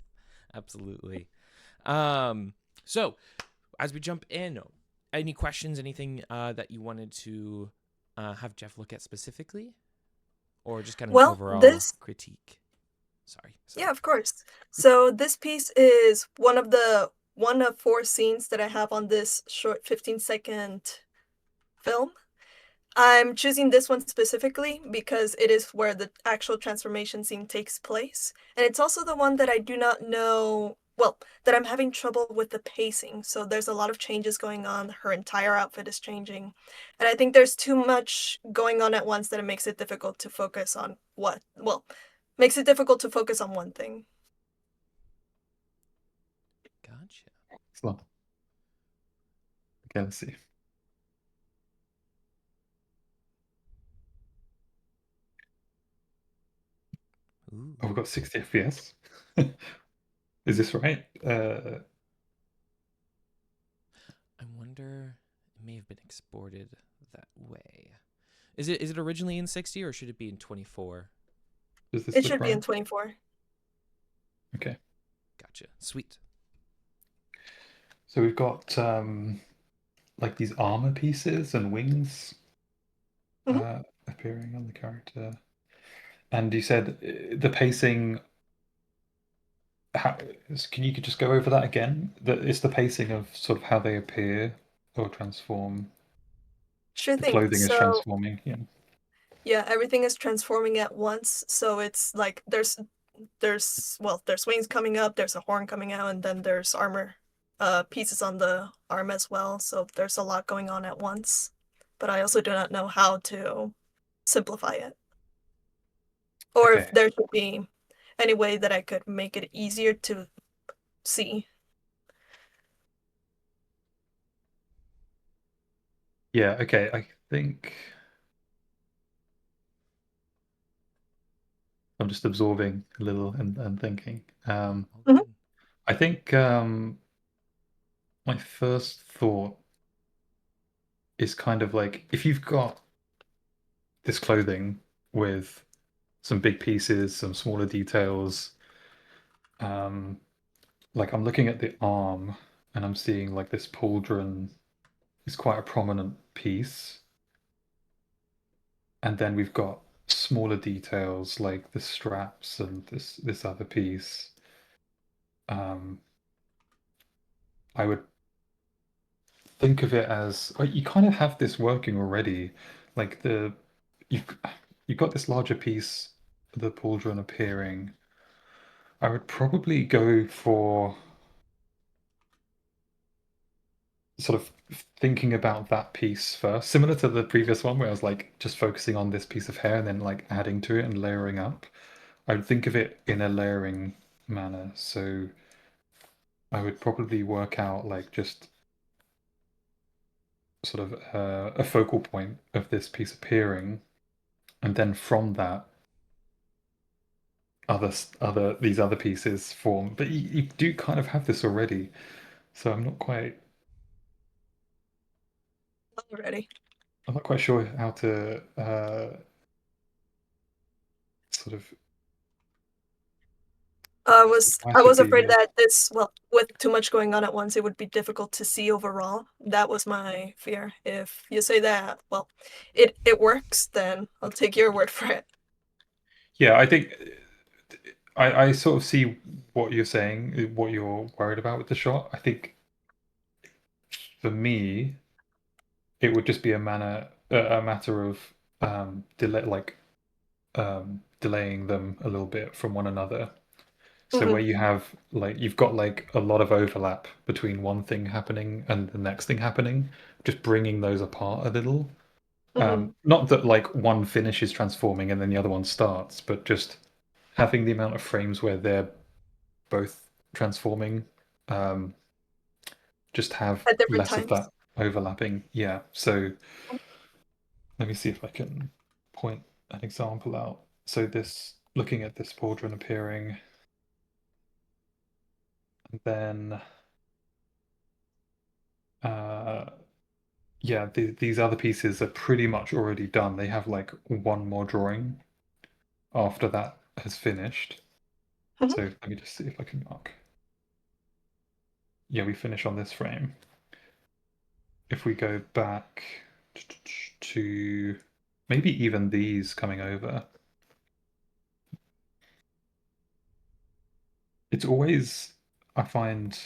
absolutely. So as we jump in, any questions, anything that you wanted to have Geoff look at specifically, or just kind of Well, an overall this- critique? Sorry. Yeah, of course. So this piece is one of 4 scenes that I have on this short 15-second film. I'm choosing this one specifically because it is where the actual transformation scene takes place. And it's also the one that I do not know, well, that I'm having trouble with the pacing. So there's a lot of changes going on. Her entire outfit is changing. And I think there's too much going on at once that it makes it difficult to focus on makes it difficult to focus on one thing. Gotcha. Excellent. Okay, let's see. Ooh. Oh, we've got 60 FPS. Is this right? I wonder. It may have been exported that way. Is it originally in 60 or should it be in 24? Does this It look should be in right? 24. Okay. Gotcha. Sweet. So we've got like these armor pieces and wings appearing on the character. And you said the pacing. Can you just go over that again? It's the pacing of sort of how they appear or transform. Sure The thing. clothing is So transforming. Yeah. yeah, everything is transforming at once. So it's like there's wings coming up, there's a horn coming out, and then there's armor pieces on the arm as well. So there's a lot going on at once. But I also do not know how to simplify it. Or if Okay. there should be any way that I could make it easier to see. Yeah. Okay. I think I'm just absorbing a little and thinking. Oh, Mhm. good. I think my first thought is kind of like if you've got this clothing with some big pieces, some smaller details. Like I'm looking at the arm and I'm seeing like this pauldron is quite a prominent piece. And then we've got smaller details like the straps and this other piece. I would think of it as you kind of have this working already. Like you've you've got this larger piece, the pauldron appearing. I would probably go for sort of thinking about that piece first, similar to the previous one where I was like just focusing on this piece of hair and then like adding to it and layering up. I would think of it in a layering manner. So I would probably work out like just sort of a focal point of this piece appearing, and then from that, other these other pieces form. But you do kind of have this already, so Already. I'm not quite sure how to sort of I was massively afraid more. that with too much going on at once, it would be difficult to see overall. That was my fear. If you say that, well, it works, then I'll take your word for it. Yeah, I think I sort of see what you're saying, what you're worried about with the shot. I think for me, it would just be a matter of delaying them a little bit from one another. So Mhm, where you've got like a lot of overlap between one thing happening and the next thing happening, just bringing those apart a little. mhm. Not that like one finishes transforming and then the other one starts, but just having the amount of frames where they're both transforming, um, just have At different less of times. that overlapping. Yeah. So let me see if I can point an example out. So looking at this pauldron appearing, and then uh, yeah, these other pieces are pretty much already done. They have like one more drawing after that has finished. Mhm. So let me just see if I can mark. Yeah, we finish on this frame. If we go back to maybe even these coming over, it's always, I find,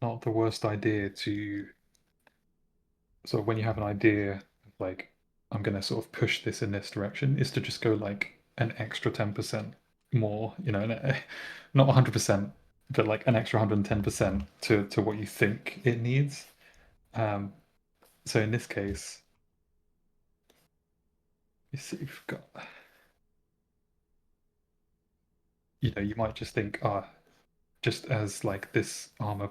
not the worst idea to sort of when you have an idea, like, I'm going to sort of push this in this direction, is to just go like an extra 10% more, not 100%, but like an extra 110% to what you think it needs. So in this case, you see, you've got, you might just think, just as like this armor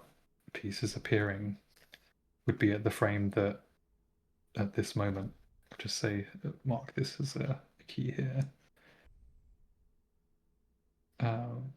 piece is appearing, would be at the frame that at this moment, I'll just say, mark this as a key here. Um,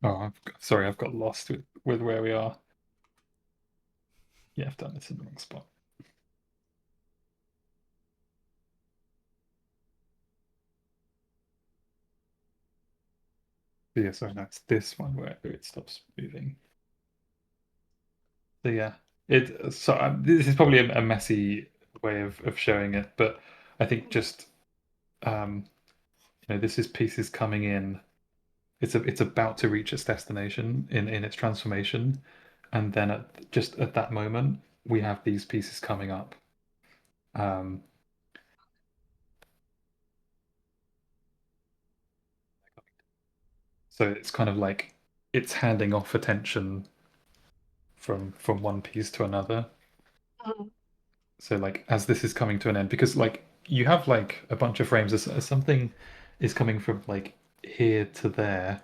Oh, sorry, I've got lost with where we are. Yeah, I've done this in the wrong spot. Yeah, sorry, no, it's this one where it stops moving. So yeah, this is probably a messy way of showing it, but I think just this is pieces coming in. It's about to reach its destination in its transformation, and then just at that moment we have these pieces coming up. So it's kind of like it's handing off attention from one piece to another. So like as this is coming to an end, because like you have like a bunch of frames as something is coming from like here to there,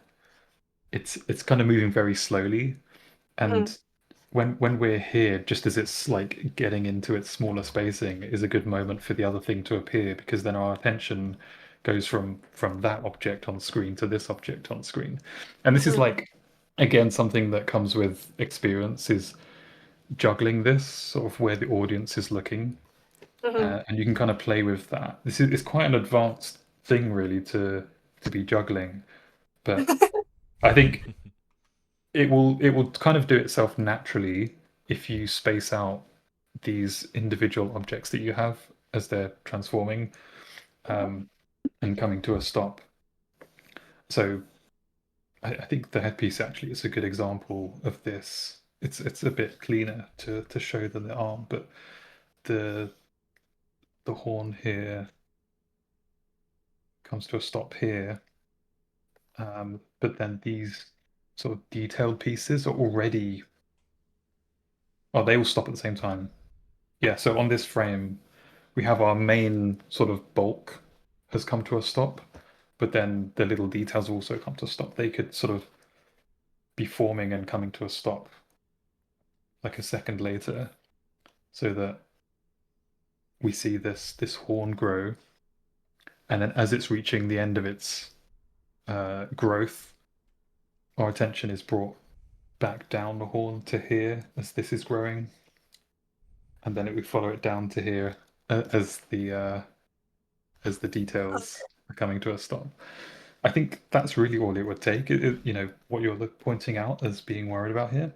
it's kind of moving very slowly. And when we're here, just as it's like getting into its smaller spacing, is a good moment for the other thing to appear, because then our attention goes from that object on screen to this object on screen. And this is like again something that comes with experience, is juggling this sort of where the audience is looking. And you can kind of play with that. It's quite an advanced thing really to be juggling, but I think it will kind of do itself naturally if you space out these individual objects that you have as they're transforming and coming to a stop. So I think the headpiece actually is a good example of this. It's a bit cleaner to show than the arm, but the horn here comes to a stop here. But then these sort of detailed pieces are already, oh, they all stop at the same time. Yeah, so on this frame, we have our main sort of bulk has come to a stop, but then the little details also come to a stop. They could sort of be forming and coming to a stop like a second later, so that we see this horn grow, and then as it's reaching the end of its growth, our attention is brought back down the horn to here as this is growing, and then we follow it down to here as the details are coming to a stop. I think that's really all it would take. What you're pointing out as being worried about here.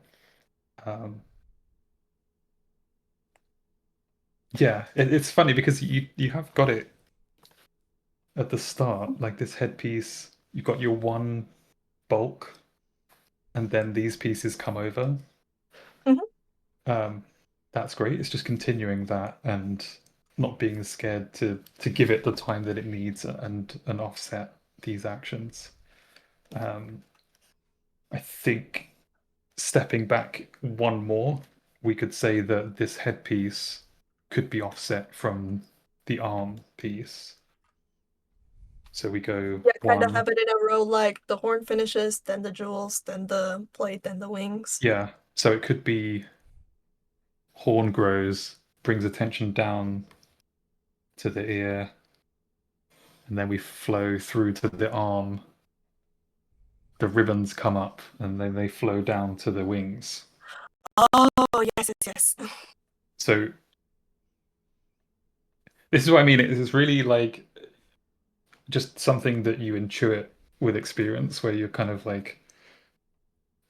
Yeah, it's funny because you have got it at the start, like this headpiece. You've got your one bulk, and then these pieces come over. That's great. It's just continuing that and not being scared to give it the time that it needs and offset these actions. I think stepping back one more, we could say that this headpiece could be offset from the arm piece. So we go Yeah, kind of one. have it in a row, like the horn finishes, then the jewels, then the plate, then the wings. Yeah. So it could be horn grows, brings attention down to the ear, and then we flow through to the arm. The ribbons come up and then they flow down to the wings. Oh, yes, yes, yes. So this is what I mean. It's really like just something that you intuit with experience, where you're kind of like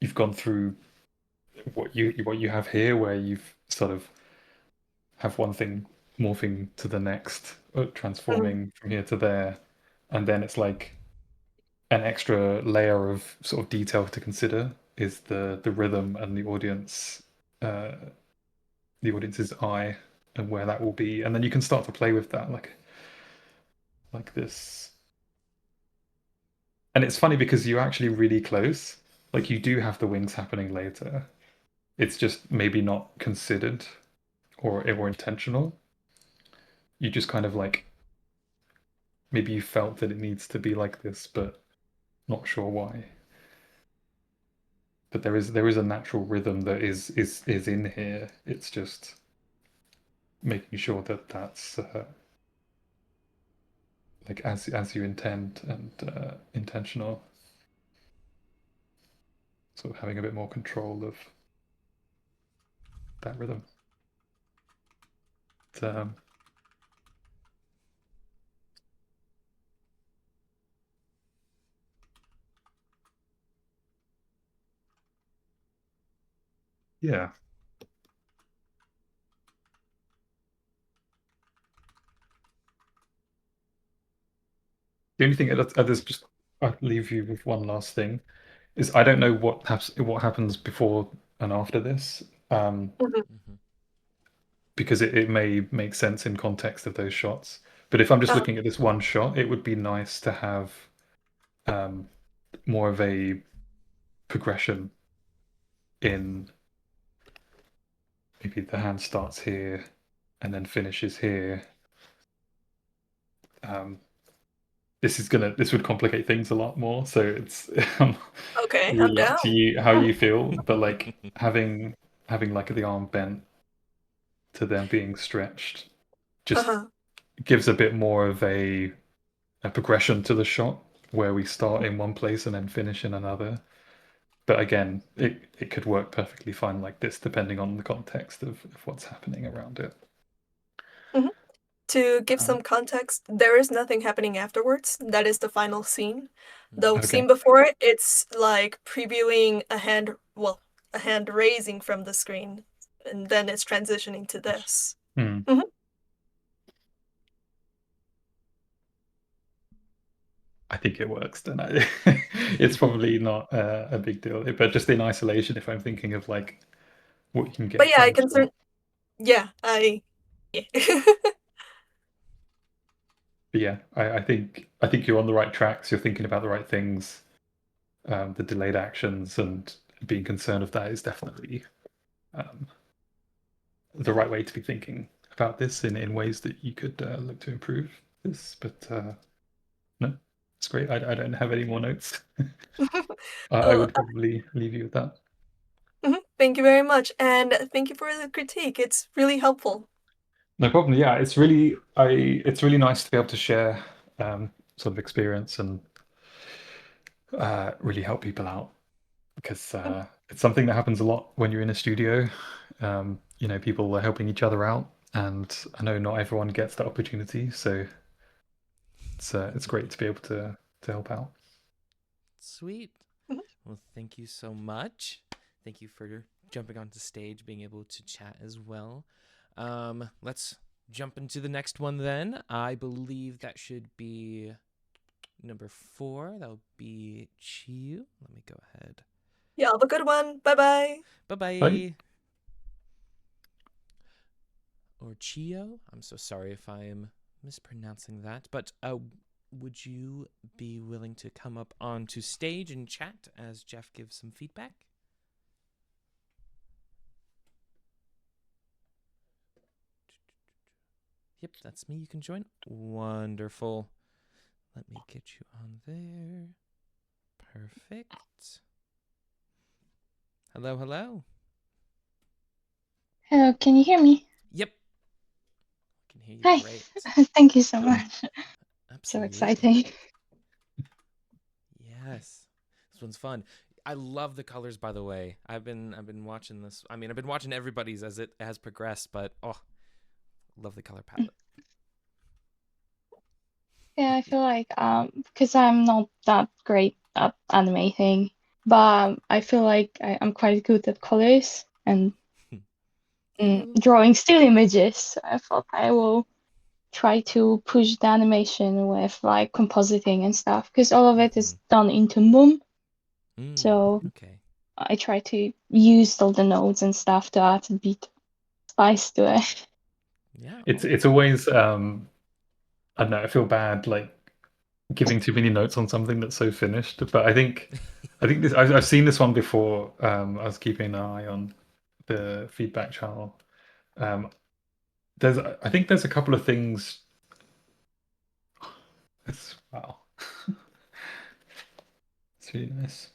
you've gone through what you have here, where you've sort of have one thing morphing to the next, transforming from here to there, and then it's like an extra layer of sort of detail to consider is the rhythm and the audience's eye and where that will be, and then you can start to play with that like this. And it's funny because you're actually really close. Like you do have the wings happening later. It's just maybe not considered or intentional. You just kind of like maybe you felt that it needs to be like this, but not sure why. But there is a natural rhythm that is in here. It's just making sure that that's like as you intend and intentional. sort of having a bit more control of that rhythm. But, yeah. The only thing there's just I'll leave you with one last thing is I don't know what happens before and after this, because it may make sense in context of those shots. But if I'm just looking at this one shot, it would be nice to have more of a progression in maybe the hand starts here and then finishes here. This would complicate things a lot more. So it's Okay, I'm really up down. to you how you feel. But like having like the arm bent to them being stretched just gives a bit more of a progression to the shot where we start in one place and then finish in another. But again, it could work perfectly fine like this, depending on the context of what's happening around it. To give some context, there is nothing happening afterwards. That is the final scene. The scene before it, it's like previewing a hand raising from the screen, and then it's transitioning to this. I think it works, don't I? It's probably not a big deal, but just in isolation, if I'm thinking of like what you can get. But yeah, I can certainly. Yeah, But yeah, I think you're on the right tracks. You're thinking about the right things. The delayed actions and being concerned of that is definitely the right way to be thinking about this in ways that you could look to improve this. But no, it's great. I don't have any more notes. I would probably leave you with that. Thank you very much, and thank you for the critique. It's really helpful. No problem. Yeah, it's really nice to be able to share sort of experience and really help people out, because it's something that happens a lot when you're in a studio. People are helping each other out, and I know not everyone gets that opportunity, so it's great to be able to help out. Sweet. Well, thank you so much. Thank you for jumping onto stage, being able to chat as well. Let's jump into the next one then. I believe that should be number 4. That would be Chiyu. Let me go ahead. Yeah, have a good one. Bye-bye. Bye-bye. Bye. Or Chiyo. I'm so sorry if I am mispronouncing that, but would you be willing to come up onto stage and chat as Geoff gives some feedback? Yep, that's me. You can join. Wonderful. Let me get you on there. Perfect. Hello, hello. Hello, can you hear me? Yep. I can hear you Hi. great. Thank you so much. Absolutely. So exciting. Yes. This one's fun. I love the colors, by the way. I've been watching this. I mean, I've been watching everybody's as it has progressed, but love the color palette. Yeah, I feel like because I'm not that great at animating, but I feel like I'm quite good at colors and drawing still images. I thought I will try to push the animation with like compositing and stuff, because all of it is done into Moom. So okay. I try to use all the nodes and stuff to add a bit spice to it. Yeah. It's always I don't know, I feel bad like giving too many notes on something that's so finished, but I think this I've seen this one before. I was keeping an eye on the feedback channel. I think there's a couple of things. Wow. It's really nice.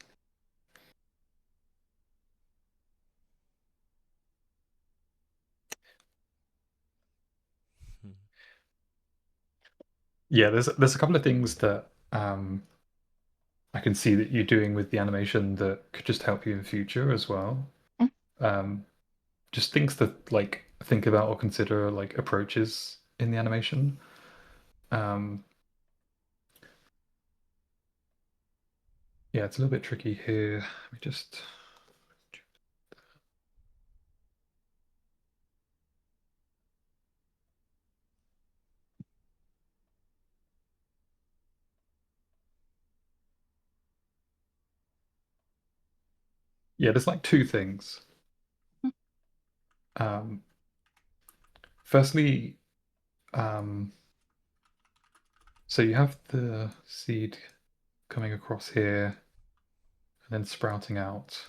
Yeah, there's a couple of things that I can see that you're doing with the animation that could just help you in future as well. Just things to like think about or consider, like approaches in the animation. Yeah, it's a little bit tricky here. Let me just. Yeah, there's like two things. Firstly, so you have the seed coming across here and then sprouting out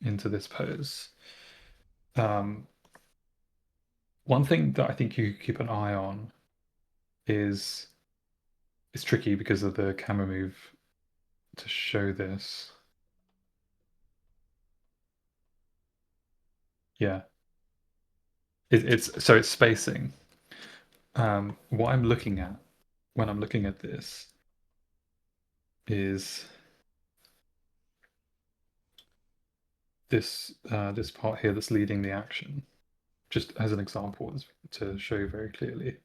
into this pose. One thing that I think you keep an eye on is it's tricky because of the camera move to show this. Yeah. It's spacing. What I'm looking at when I'm looking at this is this part here that's leading the action, just as an example to show you very clearly.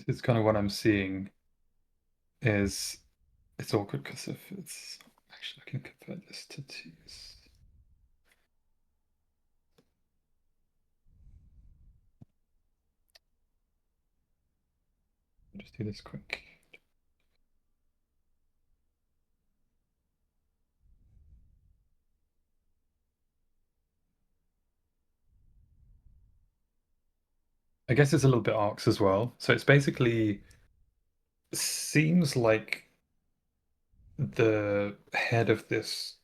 This is kind of what I'm seeing is it's awkward because if it's actually I can convert this to twos. I'll just do this quick. I guess it's a little bit arcs as well. So it's basically seems like the head of this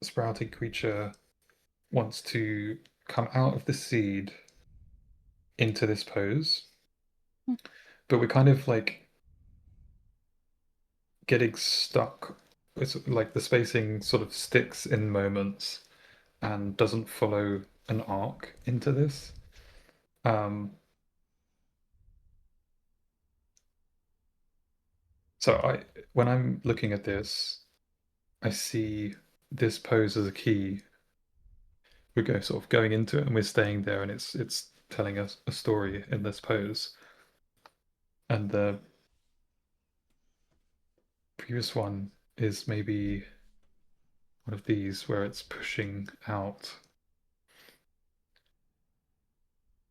sprouting creature wants to come out of the seed into this pose. But we're kind of like getting stuck. It's like the spacing sort of sticks in moments and doesn't follow an arc into this. So when I'm looking at this, I see this pose as a key. We're sort of going into it and we're staying there, and it's telling us a story in this pose. And the previous one is maybe one of these where it's pushing out.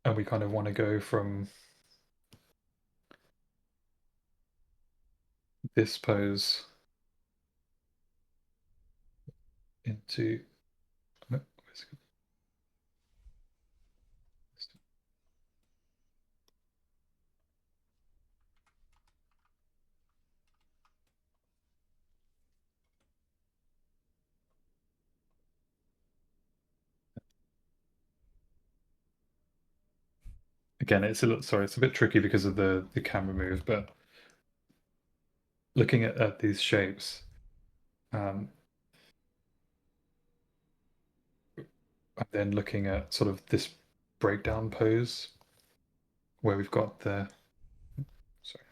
And we kind of want to go from this pose into again, it's a bit tricky because of the camera move, but looking at these shapes, and then looking at sort of this breakdown pose where we've got the sorry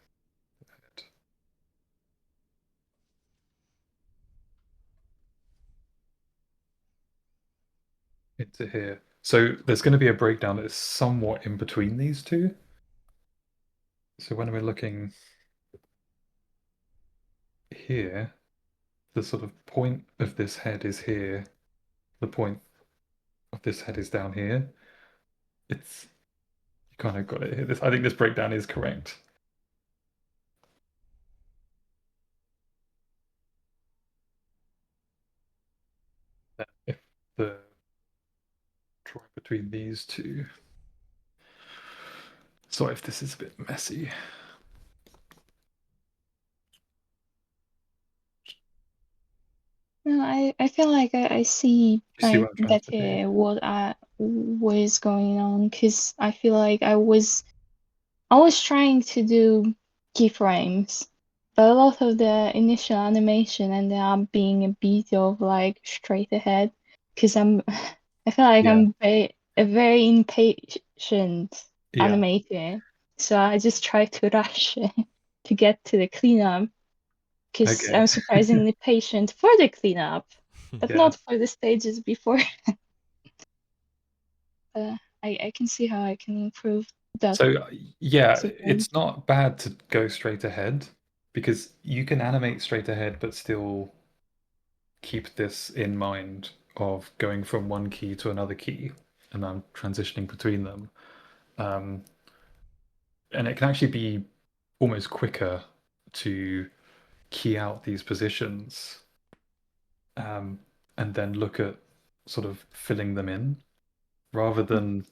into here. So there's going to be a breakdown that is somewhat in between these two. So when we're looking here, the sort of point of this head is here. The point of this head is down here. You kind of got it here. I think this breakdown is correct. If the between these two. Sorry if this is a bit messy. No, I feel like I see You see what I'm trying to do? better what was going on, because I feel like I was trying to do keyframes, but a lot of the initial animation ended up being a bit of like straight ahead, because I feel like Yeah. I'm a very impatient Yeah. animator, so I just try to rush to get to the cleanup, because Okay. I'm surprisingly patient for the cleanup, but Yeah. not for the stages before. I can see how I can improve that. So yeah, suppose. it's not bad to go straight ahead, because you can animate straight ahead but still keep this in mind of going from one key to another key and then transitioning between them. And it can actually be almost quicker to key out these positions, and then look at sort of filling them in rather than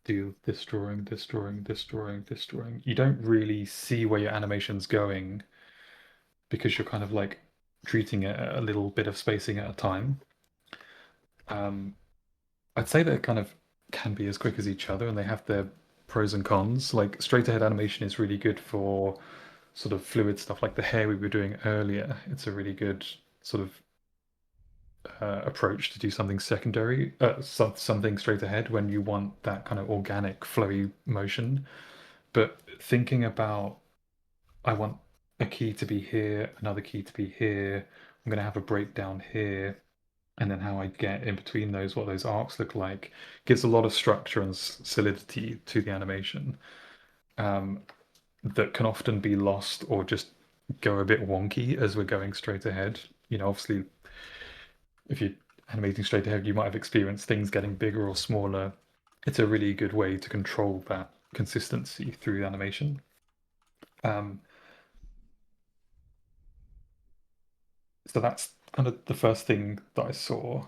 do this drawing, this drawing, this drawing, this drawing. You don't really see where your animation's going because you're kind of like treating it at a little bit of spacing at a time. I'd say they kind of can be as quick as each other, and they have their pros and cons. Like straight ahead animation is really good for sort of fluid stuff like the hair we were doing earlier. It's a really good sort of approach to do something secondary, something straight ahead when you want that kind of organic, flowy motion. But thinking about, I want a key to be here, another key to be here, I'm going to have a breakdown here, and then how I get in between those, what those arcs look like, gives a lot of structure and solidity to the animation, that can often be lost or just go a bit wonky as we're going straight ahead. You know, obviously, if you're animating straight ahead, you might have experienced things getting bigger or smaller. It's a really good way to control that consistency through animation. So that's kind of the first thing that I saw.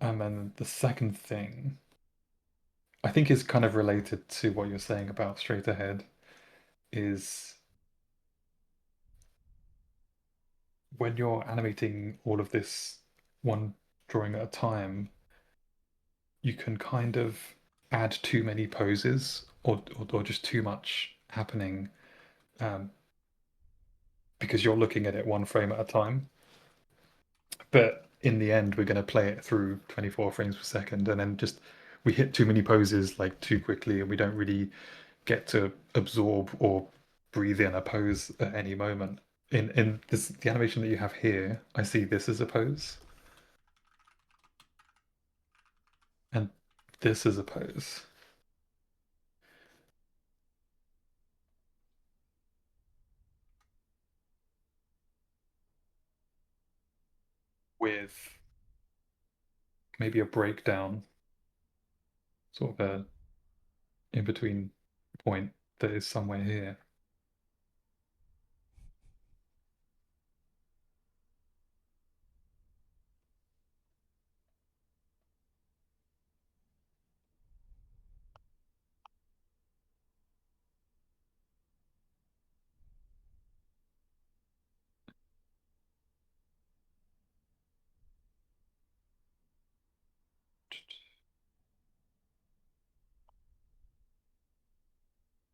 And then the second thing, I think, is kind of related to what you're saying about straight ahead, is when you're animating all of this one drawing at a time, you can kind of add too many poses or just too much happening, because you're looking at it one frame at a time. But in the end, we're going to play it through 24 frames per second, and then just we hit too many poses like too quickly, and we don't really get to absorb or breathe in a pose at any moment. In this, the animation that you have here, I see this as a pose, and this is a pose. With maybe a breakdown, sort of a in between point that is somewhere here.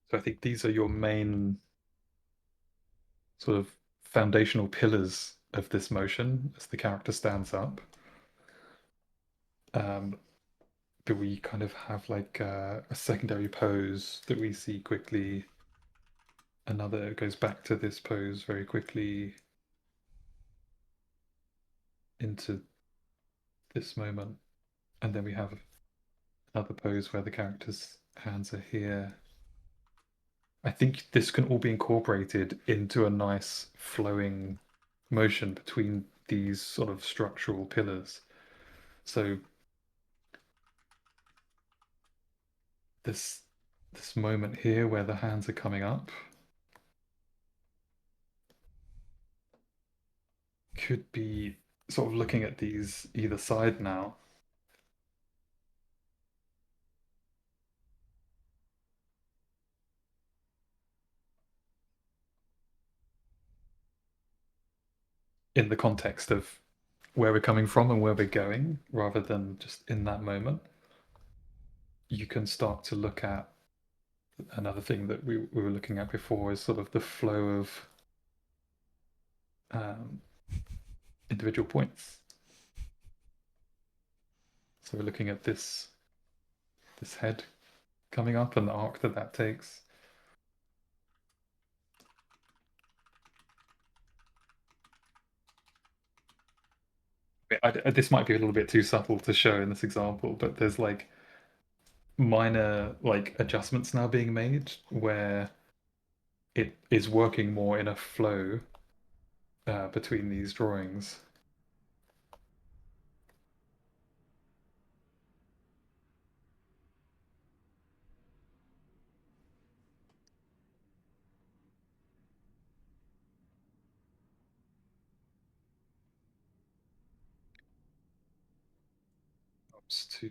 So I think these are your main sort of foundational pillars of this motion as the character stands up. But we kind of have like a secondary pose that we see quickly. Another goes back to this pose very quickly into this moment. And then we have another pose where the character's hands are here. I think this can all be incorporated into a nice flowing motion between these sort of structural pillars. So this moment here where the hands are coming up could be sort of looking at these either side now. in the context of where we're coming from and where we're going, rather than just in that moment, you can start to look at another thing that we were looking at before, is sort of the flow of individual points. So we're looking at this head coming up and the arc that takes. This might be a little bit too subtle to show in this example, but there's like minor like adjustments now being made where it is working more in a flow between these drawings. Helps to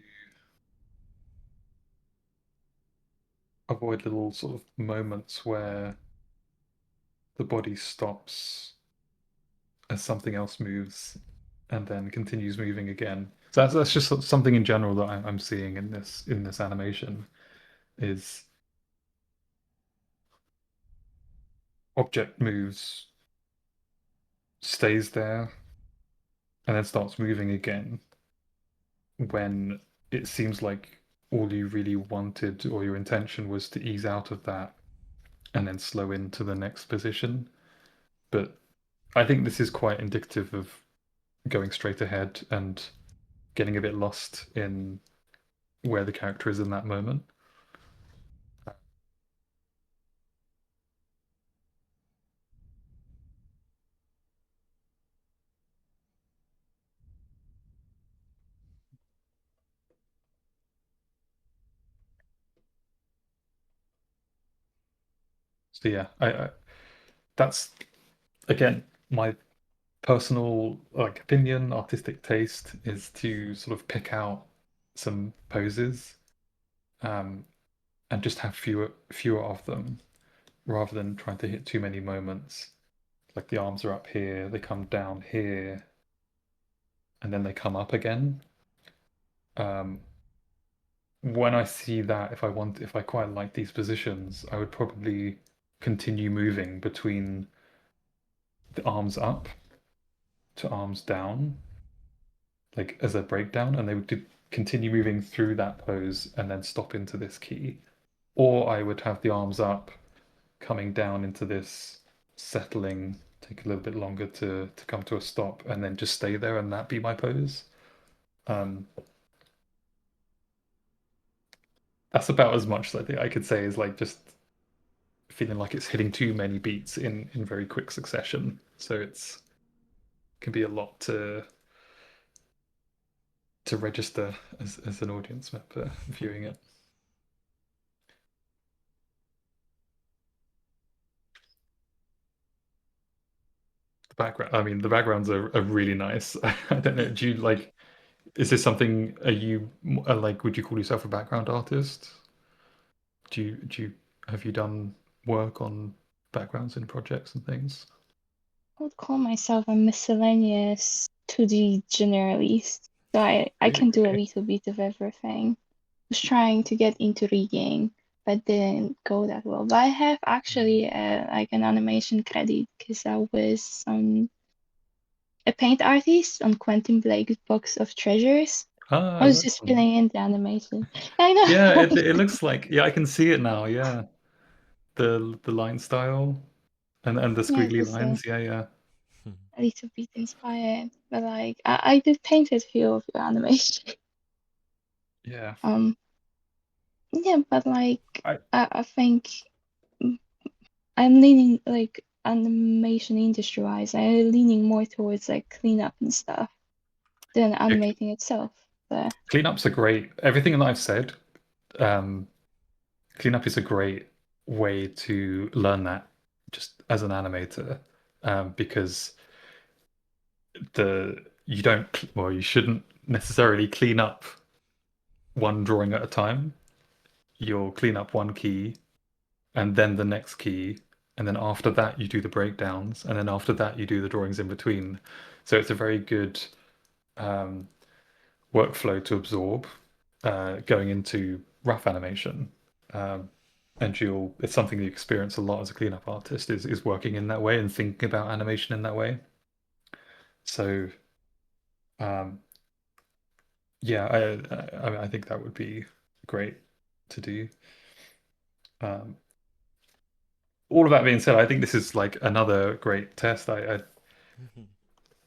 avoid little sort of moments where the body stops as something else moves and then continues moving again. So that's just something in general that I'm seeing in this animation, is object moves, stays there, and then starts moving again when it seems like all you really wanted or your intention was to ease out of that and then slow into the next position. But I think this is quite indicative of going straight ahead and getting a bit lost in where the character is in that moment. So yeah, I that's again my personal like opinion, artistic taste is to sort of pick out some poses and just have fewer of them, rather than trying to hit too many moments. Like the arms are up here, they come down here, and then they come up again. When I see that, if I quite like these positions, I would probably continue moving between the arms up to arms down, like as a breakdown, and they would continue moving through that pose and then stop into this key. Or I would have the arms up, coming down into this, settling, take a little bit longer to come to a stop, and then just stay there and that be my pose. That's about as much as I think I could say, is like just feeling like it's hitting too many beats in very quick succession. So it's can be a lot to register as an audience member viewing it. The background, I mean, the backgrounds are really nice. I don't know. Do you like? Is this something? Are you like? Would you call yourself a background artist? Do you have you done work on backgrounds in projects and things? I would call myself a miscellaneous 2D generalist. So I can do a little bit of everything. I was trying to get into rigging, but didn't go that well. But I have actually like an animation credit because I was a paint artist on Quentin Blake's Box of Treasures. I was just filling in the animation. I know. Yeah, it looks like, yeah, I can see it now. Yeah, the line style and the squiggly lines. Yeah. A little bit inspired, but like I did paint a few of your animation. Yeah. Yeah, but like I think I'm leaning like animation industry wise, I'm leaning more towards like cleanup and stuff than animating itself. But Cleanups are great. Everything that I've said, cleanup is a great way to learn that just as an animator, because you shouldn't necessarily clean up one drawing at a time. You'll clean up one key and then the next key and then after that you do the breakdowns, and then after that you do the drawings in between. So it's a very good workflow to absorb going into rough animation. And it's something you experience a lot as a cleanup artist is working in that way and thinking about animation in that way. So yeah, I think that would be great to do. All of that being said, I think this is like another great test. I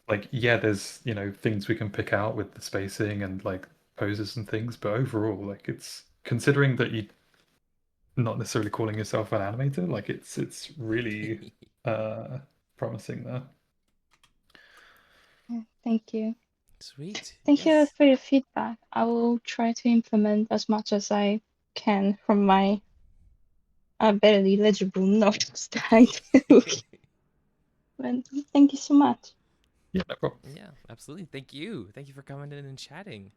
like, yeah, there's, you know, things we can pick out with the spacing and like poses and things, but overall, like, it's considering that you not necessarily calling yourself an animator, like it's really promising there. Yeah, thank you. Sweet. Thank you Yes. for your feedback. I will try to implement as much as I can from my barely legible notes that I took. But thank you so much. Yeah, no problem. Yeah, absolutely. Thank you. Thank you for coming in and chatting.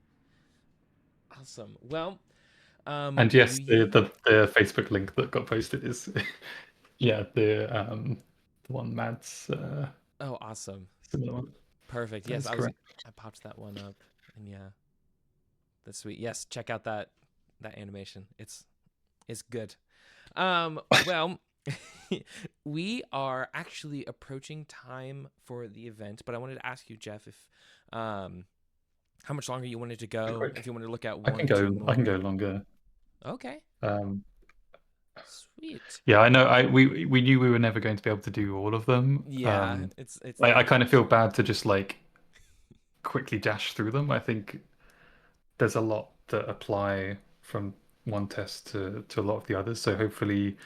Awesome. Well, And yes, we- the Facebook link that got posted is yeah, the one Mads oh, awesome. similar one. Perfect. That Yes, is I correct. popped that one up, and yeah, that's sweet. Yes, check out that animation. It's good. Well, we are actually approaching time for the event, but I wanted to ask you, Geoff, if how much longer you wanted to go, Quick. if you wanted to look at I one can or two go. more. I can go longer. Okay. Um, Sweet. yeah, I know. We knew we were never going to be able to do all of them. Yeah, it's I kind of feel bad to just like quickly dash through them. I think there's a lot that apply from one test to a lot of the others. So hopefully,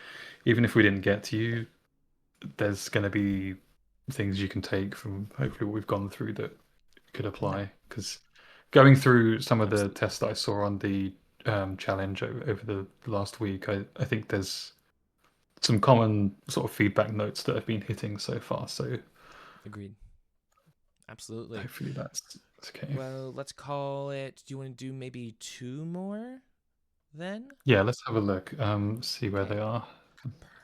even if we didn't get to you, there's going to be things you can take from hopefully what we've gone through that could apply. Because going through some of the Absolutely. tests that I saw on the challenge over the last week, I think there's some common sort of feedback notes that have been hitting so far. So Agreed. Absolutely. hopefully that's okay. Well, let's call it. Do you want to do maybe two more then? Yeah, let's have a look. See where Okay. they are.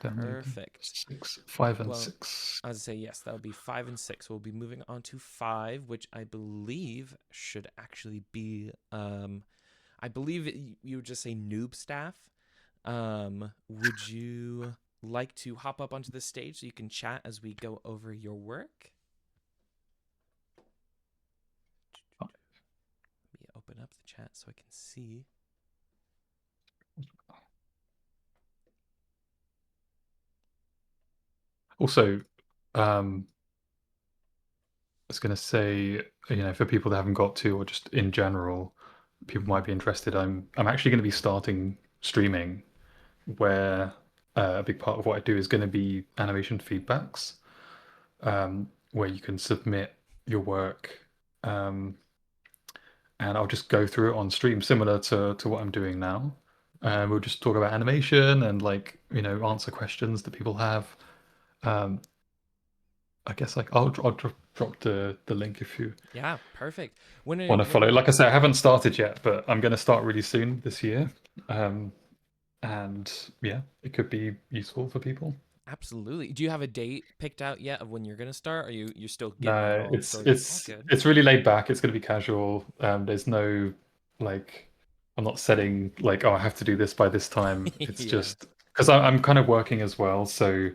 Perfect. 5 and Well, 6. I would say yes, that would be 5 and 6. We'll be moving on to 5, which I believe should actually be I believe you would just say NUBEStaff. Would you like to hop up onto the stage so you can chat as we go over your work? Let me open up the chat so I can see. Also, I was going to say, you know, for people that haven't got to, or just in general, people might be interested. I'm actually going to be starting streaming, where a big part of what I do is going to be animation feedbacks, where you can submit your work, and I'll just go through it on stream, similar to what I'm doing now. We'll just talk about animation and, like, you know, answer questions that people have. I guess like I'll drop the link if you Yeah, perfect. want to follow. Like I said, I haven't started yet, but I'm going to start really soon this year. And yeah, it could be useful for people. Absolutely. Do you have a date picked out yet of when you're gonna start? Or you're still getting No, it all it's sorted? it's All good. it's really laid back. It's going to be casual. There's no like, I'm not setting like, oh, I have to do this by this time. It's Yeah. just because I'm kind of working as well, so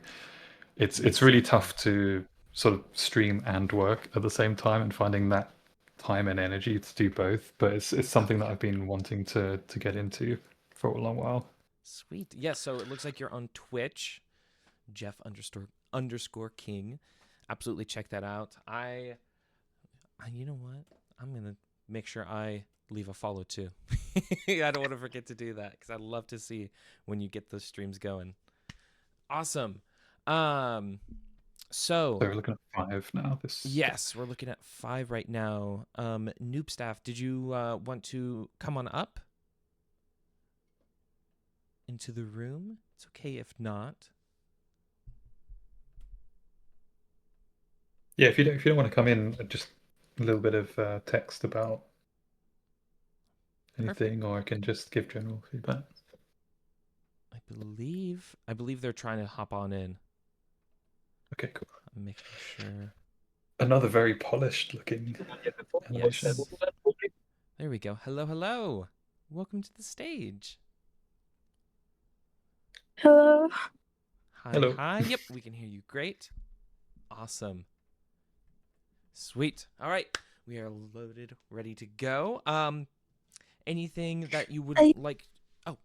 it's really Exactly. tough to sort of stream and work at the same time, and finding that time and energy to do both. But it's something that yeah. I've been wanting to get into for a long while. Sweet. Yeah, so it looks like you're on Twitch, Jeff__ King. Absolutely check that out. I you know what? I'm gonna make sure I leave a follow too. I don't want to forget to do that because I'd love to see when you get those streams going. Awesome. So So we're looking at 5 now. yes, we're looking at 5 right now. NUBEStaff, did you want to come on up into the room? It's okay if not. Yeah, if you don't want to come in, just a little bit of text about anything, Perfect. or I can just give general feedback. I believe they're trying to hop on in. Okay, cool. I'm making sure. Another very polished looking Yes. animation. There we go. Hello, hello. Welcome to the stage. Hello. Hi, Hello. hi. Yep, we can hear you. Great. Awesome. Sweet. All right. We are loaded, ready to go. Anything that you would I- like? Oh,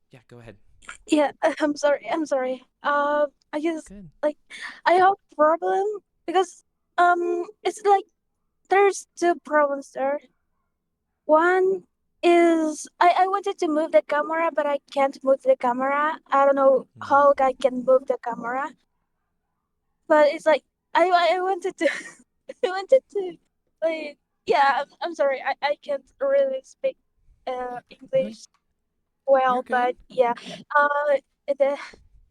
yeah, go ahead. Yeah, I'm sorry. I'm sorry. I just Good. like I have a problem because it's like there's two problems there. One is I wanted to move the camera, but I can't move the camera. I don't know Hmm. how I can move the camera. But it's like I wanted to I wanted to like yeah, I'm sorry. I can't really speak English You're well, good. but yeah. The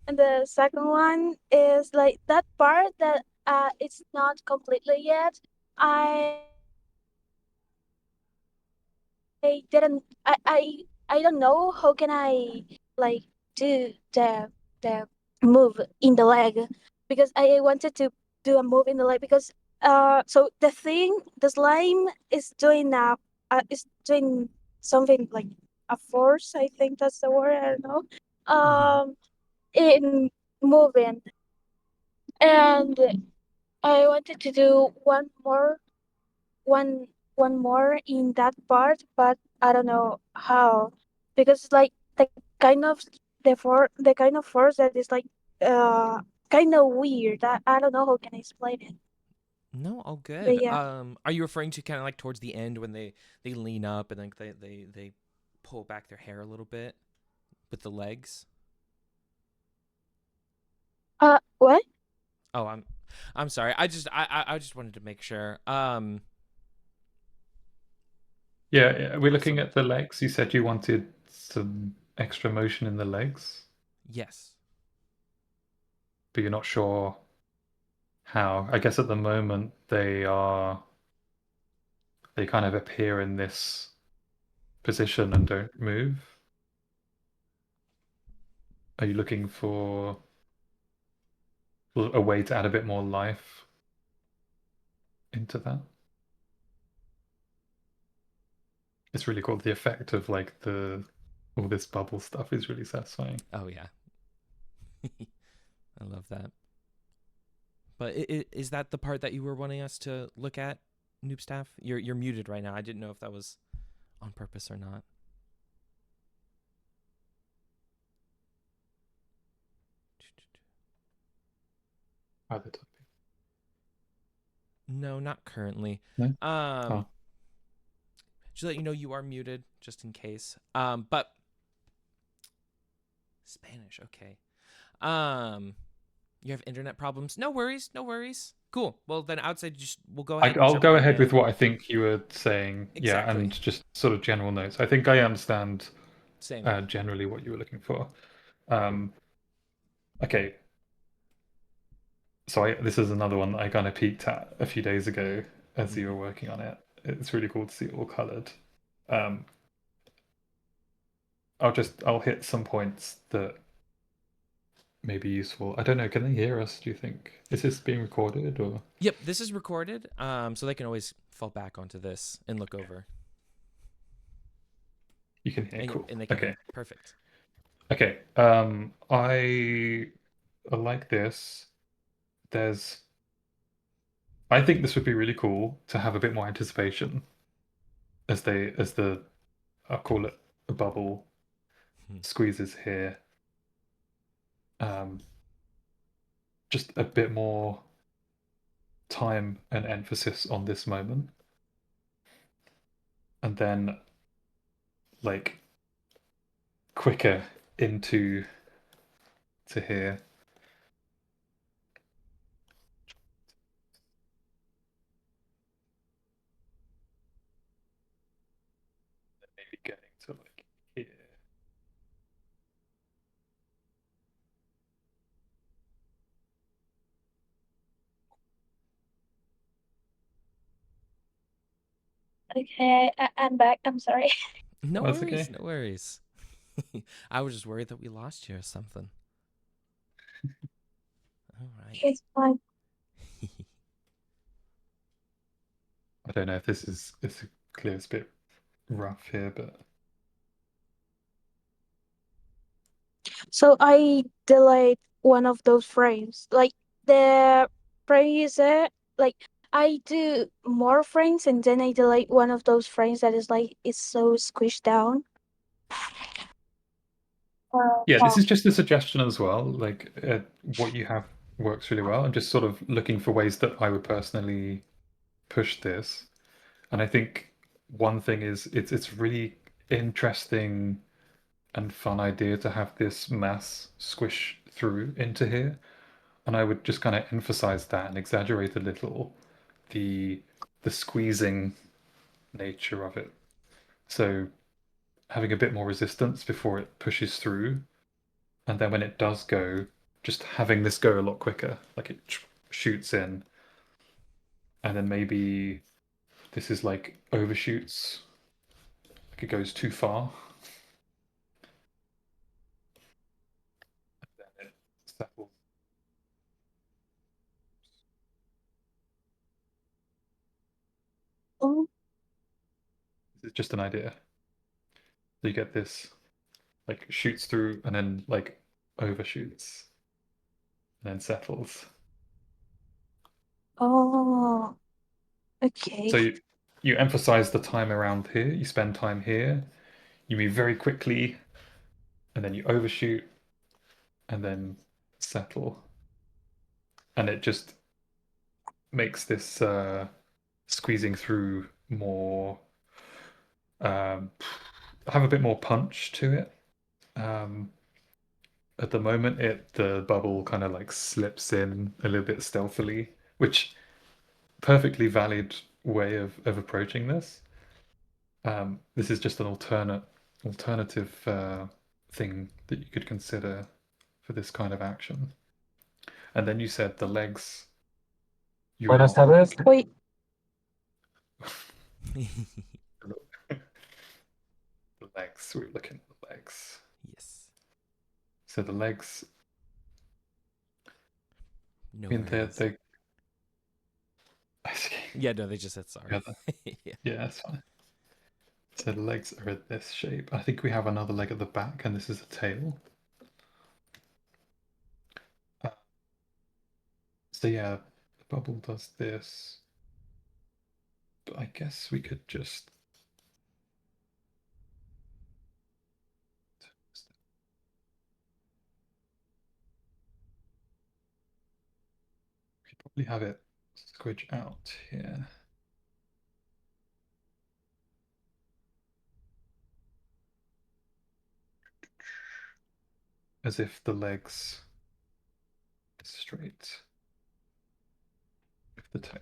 And the second one is like that part that it's not completely yet. I didn't I don't know how can I like do the move in the leg because I wanted to do a move in the leg because so the slime is doing something like a force, I think that's the word, I don't know. In moving, and I wanted to do one one more in that part, but I don't know how because like the kind of force that is like kind of weird. I don't know how can I explain it, No, all but good. yeah. Are you referring to kind of like towards the end when they lean up and like they pull back their hair a little bit with the legs? What? Oh, I'm sorry. I just wanted to make sure. Yeah, we're looking Awesome. at the legs. You said you wanted some extra motion in the legs, Yes. but you're not sure how. I guess at the moment they kind of appear in this position and don't move. Are you looking for a way to add a bit more life into that? It's really cool. The effect of like all this bubble stuff is really satisfying. Oh yeah. I love that. But is that the part that you were wanting us to look at, NUBEStaff? You're muted right now. I didn't know if that was on purpose or not. Either typing. No, not currently. No? Just let you know you are muted, just in case. But Spanish, okay. You have internet problems? No worries, no worries. Cool. Well, then outside, we'll go ahead. I'll jump go right ahead with in. what I think you were saying. Yeah, Exactly. and just sort of general notes. I think I understand Same. generally what you were looking for. Okay. So this is another one that I kind of peeked at a few days ago as you were working on it. It's really cool to see it all colored. I'll hit some points that may be useful. I don't know. Can they hear us? Do you think is this being recorded or? Yep, this is recorded, so they can always fall back onto this and look over. You can hear. Cool. And they can Okay. hear. Perfect. Okay. I like this. I think this would be really cool to have a bit more anticipation as I'll call it a bubble squeezes here. Just a bit more time and emphasis on this moment. And then like quicker into to here. Maybe getting to like here. Okay, I'm back. I'm sorry. No That's worries, okay. no worries. I was just worried that we lost you or something. All right. It's fine. I don't know if this is clear. It's a bit rough here, but So I delete one of those frames. Like the frame is like I do more frames and then I delete one of those frames that is like it's so squished down. yeah, this is just a suggestion as well. Like what you have works really well. I'm just sort of looking for ways that I would personally push this. And I think one thing is it's really interesting and fun idea to have this mass squish through into here. And I would just kind of emphasize that and exaggerate a little the squeezing nature of it. So having a bit more resistance before it pushes through, and then when it does go, just having this go a lot quicker, like it shoots in, and then maybe this is like overshoots, like it goes too far. And then it settles. Oh, This is just an idea. So you get this like shoots through and then like overshoots and then settles. oh, okay. So you emphasize the time around here, you spend time here, you move very quickly, and then you overshoot and then settle. And it just makes this squeezing through more have a bit more punch to it. At the moment the bubble kind of like slips in a little bit stealthily, which perfectly valid way of approaching this. This is just an alternative thing that you could consider for this kind of action. And then you said the legs. Buenas tardes. Wait, The legs. We're looking at the legs. Yes. So the legs. No I mean, worries. they. Yeah, no, they just said sorry. Yeah, that's fine. So the legs are in this shape. I think we have another leg at the back, and this is a tail. So yeah, the bubble does this. But I guess we could just. We could probably have it squidge out here. As if the legs straight with the tail.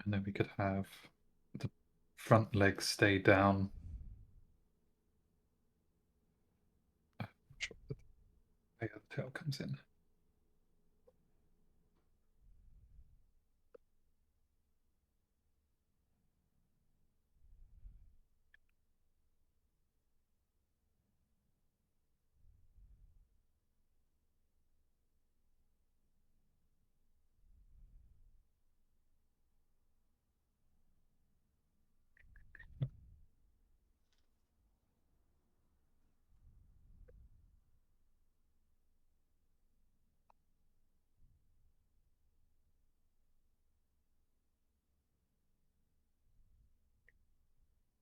And then we could have the front legs stay down. I'm not sure where the tail comes in.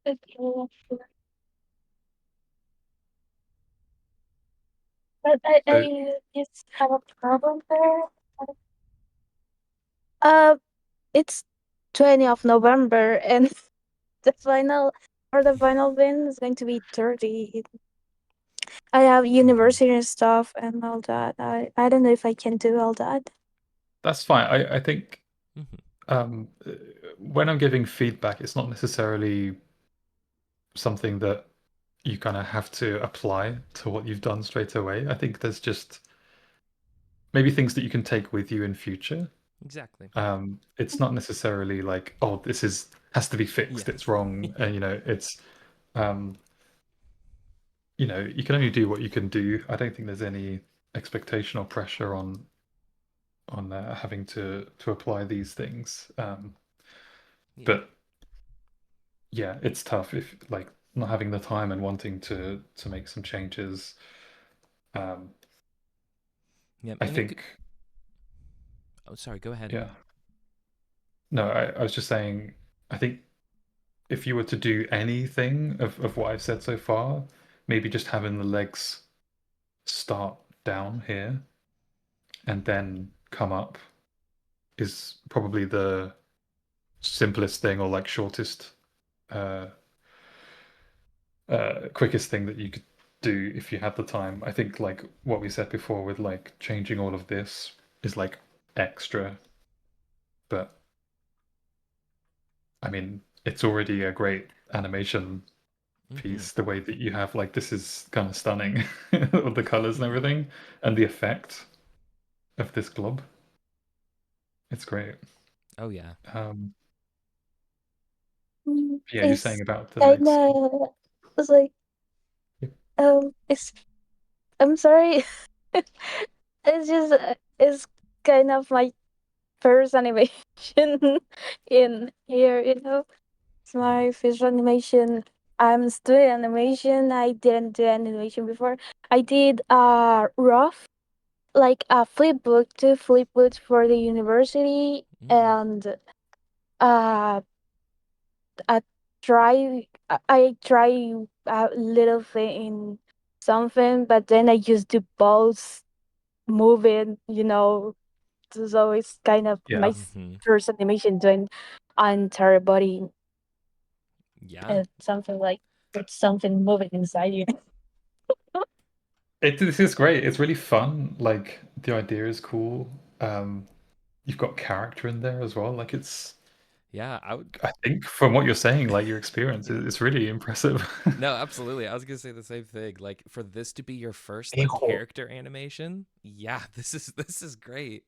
okay. But I, So I just have a problem there. Uh, it's 20th of November and the final win is going to be 30. I have university and stuff and all that. I don't know if I can do all that. that's fine. I think Mhm. when I'm giving feedback, it's not necessarily something that you kind of have to apply to what you've done straight away. I think there's just maybe things that you can take with you in future. Exactly. It's not necessarily like, oh, this has to be fixed. Yeah. It's wrong, and it's you can only do what you can do. I don't think there's any expectation or pressure on having to apply these things. But yeah, it's tough if like not having the time and wanting to make some changes. Yeah. I think. Oh, sorry. Go ahead. Yeah. No, I was just saying. I think if you were to do anything of what I've said so far, maybe just having the legs start down here and then come up is probably the simplest thing, or like shortest, quickest thing that you could do if you had the time. I think like what we said before with like changing all of this is like extra, but I mean it's already a great animation piece. The way that you have like this is kind of stunning with the colors and everything, and the effect of this glob. It's great. Oh yeah. Yeah, you're saying It's about the kind legs. of it's like it's I'm sorry. It's just it's kind of my first animation in here, you know. It's my first animation. I'm studying animation. I didn't do animation before. I did rough, like a flip book, 2 flip books for the university, and uh I I try a little thing in something, but then I just do both moving, you know. So it's kind of Yeah. my first animation doing entire body, Yeah. something like something moving inside you. This is great. It's really fun. Like the idea is cool. You've got character in there as well. Like Yeah, I think from what you're saying, like your experience, it's really impressive. No, absolutely. I was gonna say the same thing. Like for this to be your first like character animation, yeah, this is great.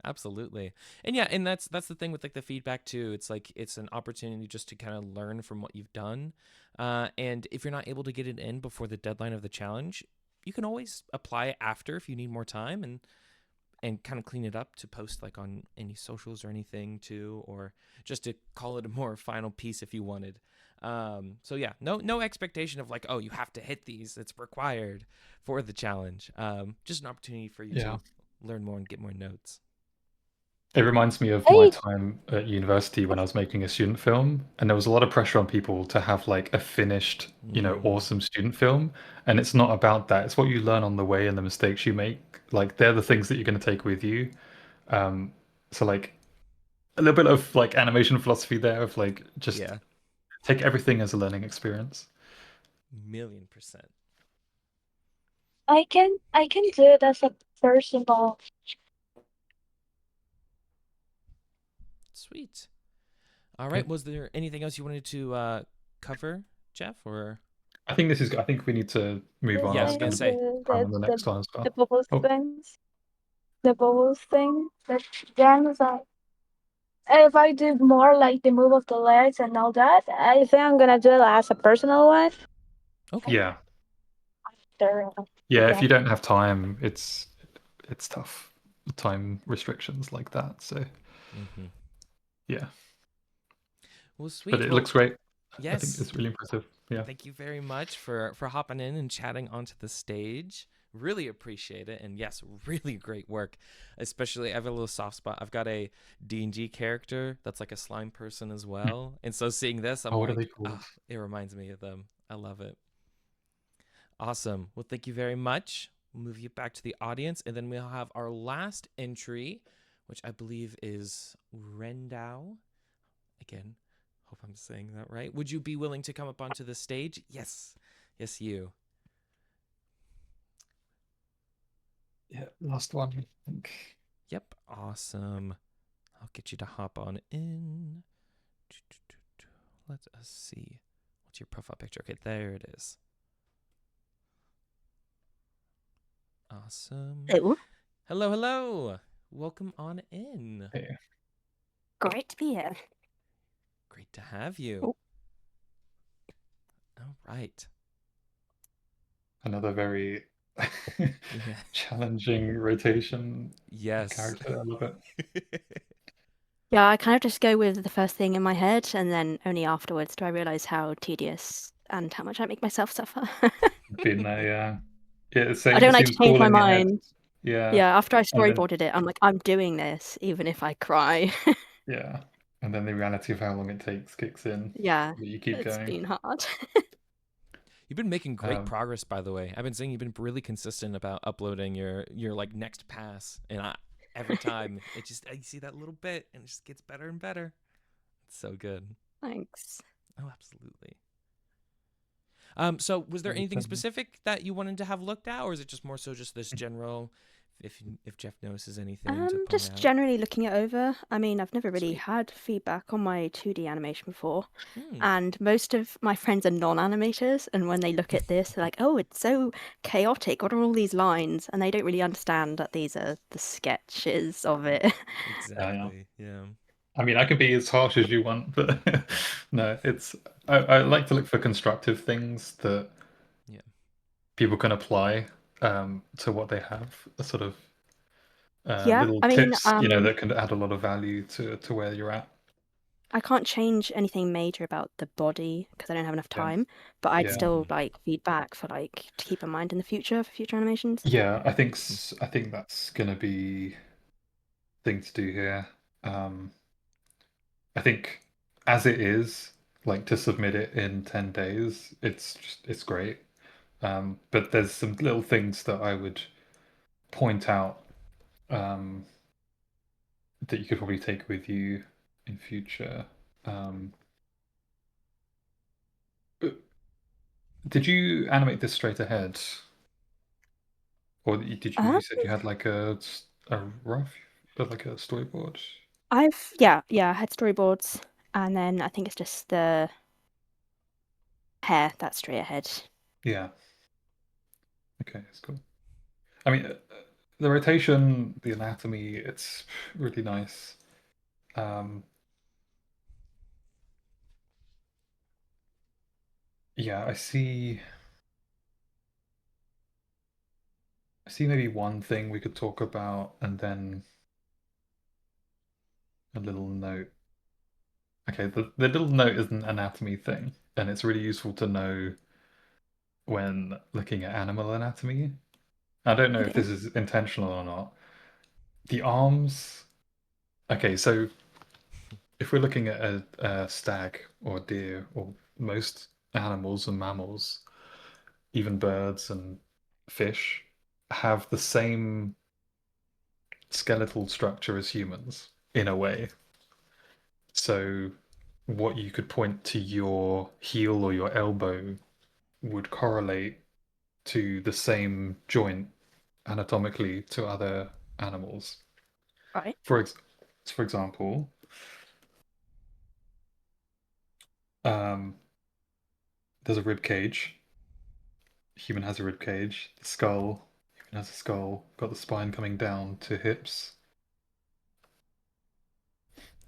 Absolutely. And yeah, and that's the thing with like the feedback too. It's like it's an opportunity just to kind of learn from what you've done. And if you're not able to get it in before the deadline of the challenge, you can always apply it after if you need more time and kind of clean it up to post like on any socials or anything too, or just to call it a more final piece if you wanted. So yeah, no expectation of like, oh, you have to hit these. It's required for the challenge. Just an opportunity for you to learn more and get more notes. It reminds me of my time at university when I was making a student film, and there was a lot of pressure on people to have like a finished, awesome student film. And it's not about that. It's what you learn on the way and the mistakes you make. Like they're the things that you're going to take with you. So like a little bit of like animation philosophy there of like just take everything as a learning experience. 1,000,000%. I can do it as a personal. Sweet. All right. Was there anything else you wanted to cover, Geoff? Or I think this is. I think we need to move on. Yeah, I was gonna say on the next one as well. The bubbles things. The bubbles thing. That then was like, if I do more like the move of the legs and all that, I think I'm gonna do it as a personal one. Okay. Yeah. After, Yeah. If you don't have time, it's tough. Time restrictions like that. So. Yeah. Well, sweet. But it looks great. Yes. I think it's really impressive. Yeah. Thank you very much for hopping in and chatting onto the stage. Really appreciate it. And yes, really great work. Especially I have a little soft spot. I've got a D&G character that's like a slime person as well. And so seeing this, I'm what like, are they called? It reminds me of them. I love it. Awesome. Well, thank you very much. We'll move you back to the audience, and then we'll have our last entry, which I believe is Rendou. Again, hope I'm saying that right. Would you be willing to come up onto the stage? Yes. Yes, you. Yeah, last one, I think. Yep. Awesome. I'll get you to hop on in. Let us see. What's your profile picture? Okay, there it is. Awesome. Hello. Hello, hello. Welcome on in. Hey. Great to be here. Great to have you. Oh. All right. Another very Yeah. challenging rotation Yes. character. I love it. Yeah, I kind of just go with the first thing in my head, and then only afterwards do I realize how tedious and how much I make myself suffer. Been there, yeah. Yeah, I it don't like to seems change cool my in your head. mind. Yeah. Yeah, after I And then, storyboarded it, I'm like, I'm doing this, even if I cry. yeah. And then the reality of how long it takes kicks in. Yeah, But you keep it's going. been hard. You've been making great progress, by the way. I've been seeing you've been really consistent about uploading your like next pass, and every time it just I see that little bit, and it just gets better and better. It's so good. Thanks. Oh, absolutely. So was there anything specific that you wanted to have looked at, or is it just more so just this general? If Geoff notices anything to point Just out? generally looking it over. I mean, I've never really Sweet. had feedback on my 2D animation before. Hmm. And most of my friends are non-animators, and when they look at this, they're like, oh, it's so chaotic. What are all these lines? And they don't really understand that these are the sketches of it. Exactly. Yeah. I mean, I could be as harsh as you want, but no, it's I like to look for constructive things that people can apply to what they have. A sort of Yeah, little I mean, tips, that can add a lot of value to where you're at. I can't change anything major about the body because I don't have enough Yeah. time, but I'd Yeah. still like feedback for like to keep in mind in the future for future animations. Yeah, I think that's gonna be thing to do here. I think as it is, like to submit it in 10 days, it's great. But there's some little things that I would point out that you could probably take with you in future. Did you animate this straight ahead, or did you said you had like a rough, like a storyboard? I had storyboards, and then I think it's just the hair that's straight ahead. Yeah. Okay, that's cool. I mean, the rotation, the anatomy, it's really nice. Yeah, I see maybe one thing we could talk about, and then a little note. Okay, the little note is an anatomy thing, and it's really useful to know when looking at animal anatomy. I don't know if this is intentional or not. The arms. Okay, so if we're looking at a stag or a deer or most animals and mammals, even birds and fish, have the same skeletal structure as humans in a way. So what you could point to your heel or your elbow would correlate to the same joint anatomically to other animals. Right. For example, there's a rib cage. Human has a rib cage. The skull. Human has a skull. Got the spine coming down to hips.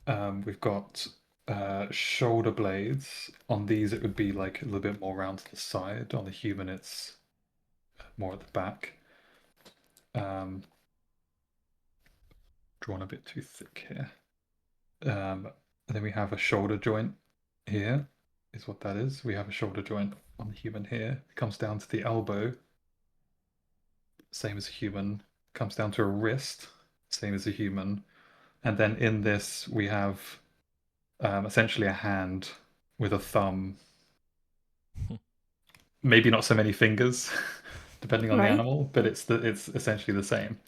We've got shoulder blades. On these, it would be like a little bit more round to the side. On the human, it's more at the back. Drawn a bit too thick here. And then we have a shoulder joint here, is what that is. We have a shoulder joint on the human here. It comes down to the elbow, same as a human. Comes down to a wrist, same as a human. And then in this, we have essentially a hand with a thumb. Maybe not so many fingers, depending on the animal, but it's essentially the same.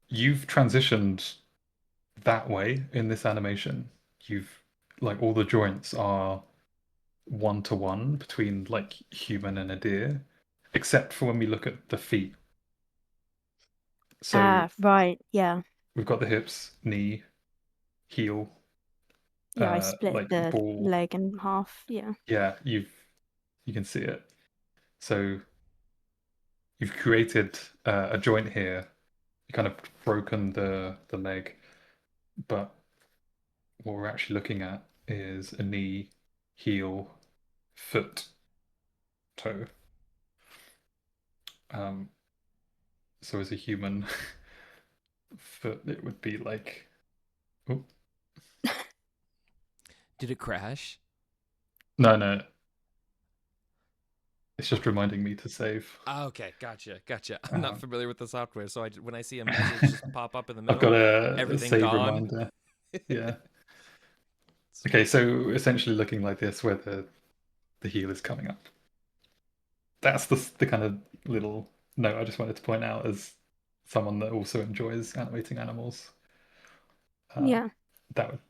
You've transitioned that way in this animation. You've like all the joints are one-to-one between like human and a deer, except for when we look at the feet. So right, yeah. we've got the hips, knee, heel. Yeah, I split like the ball. leg in half, yeah. Yeah, you can see it. So you've created a joint here kind of broken the leg, but what we're actually looking at is a knee, heel, foot, toe. So as a human foot, it would be like, oh, Did it crash? no, it's just reminding me to save. Okay, gotcha. I'm not Um, familiar with the software, so when I see a message just pop up in the I've got middle, a everything save gone. reminder. Yeah. Okay, so essentially looking like this, where the heel is coming up. That's the kind of little note I just wanted to point out as someone that also enjoys animating animals. Yeah. That would,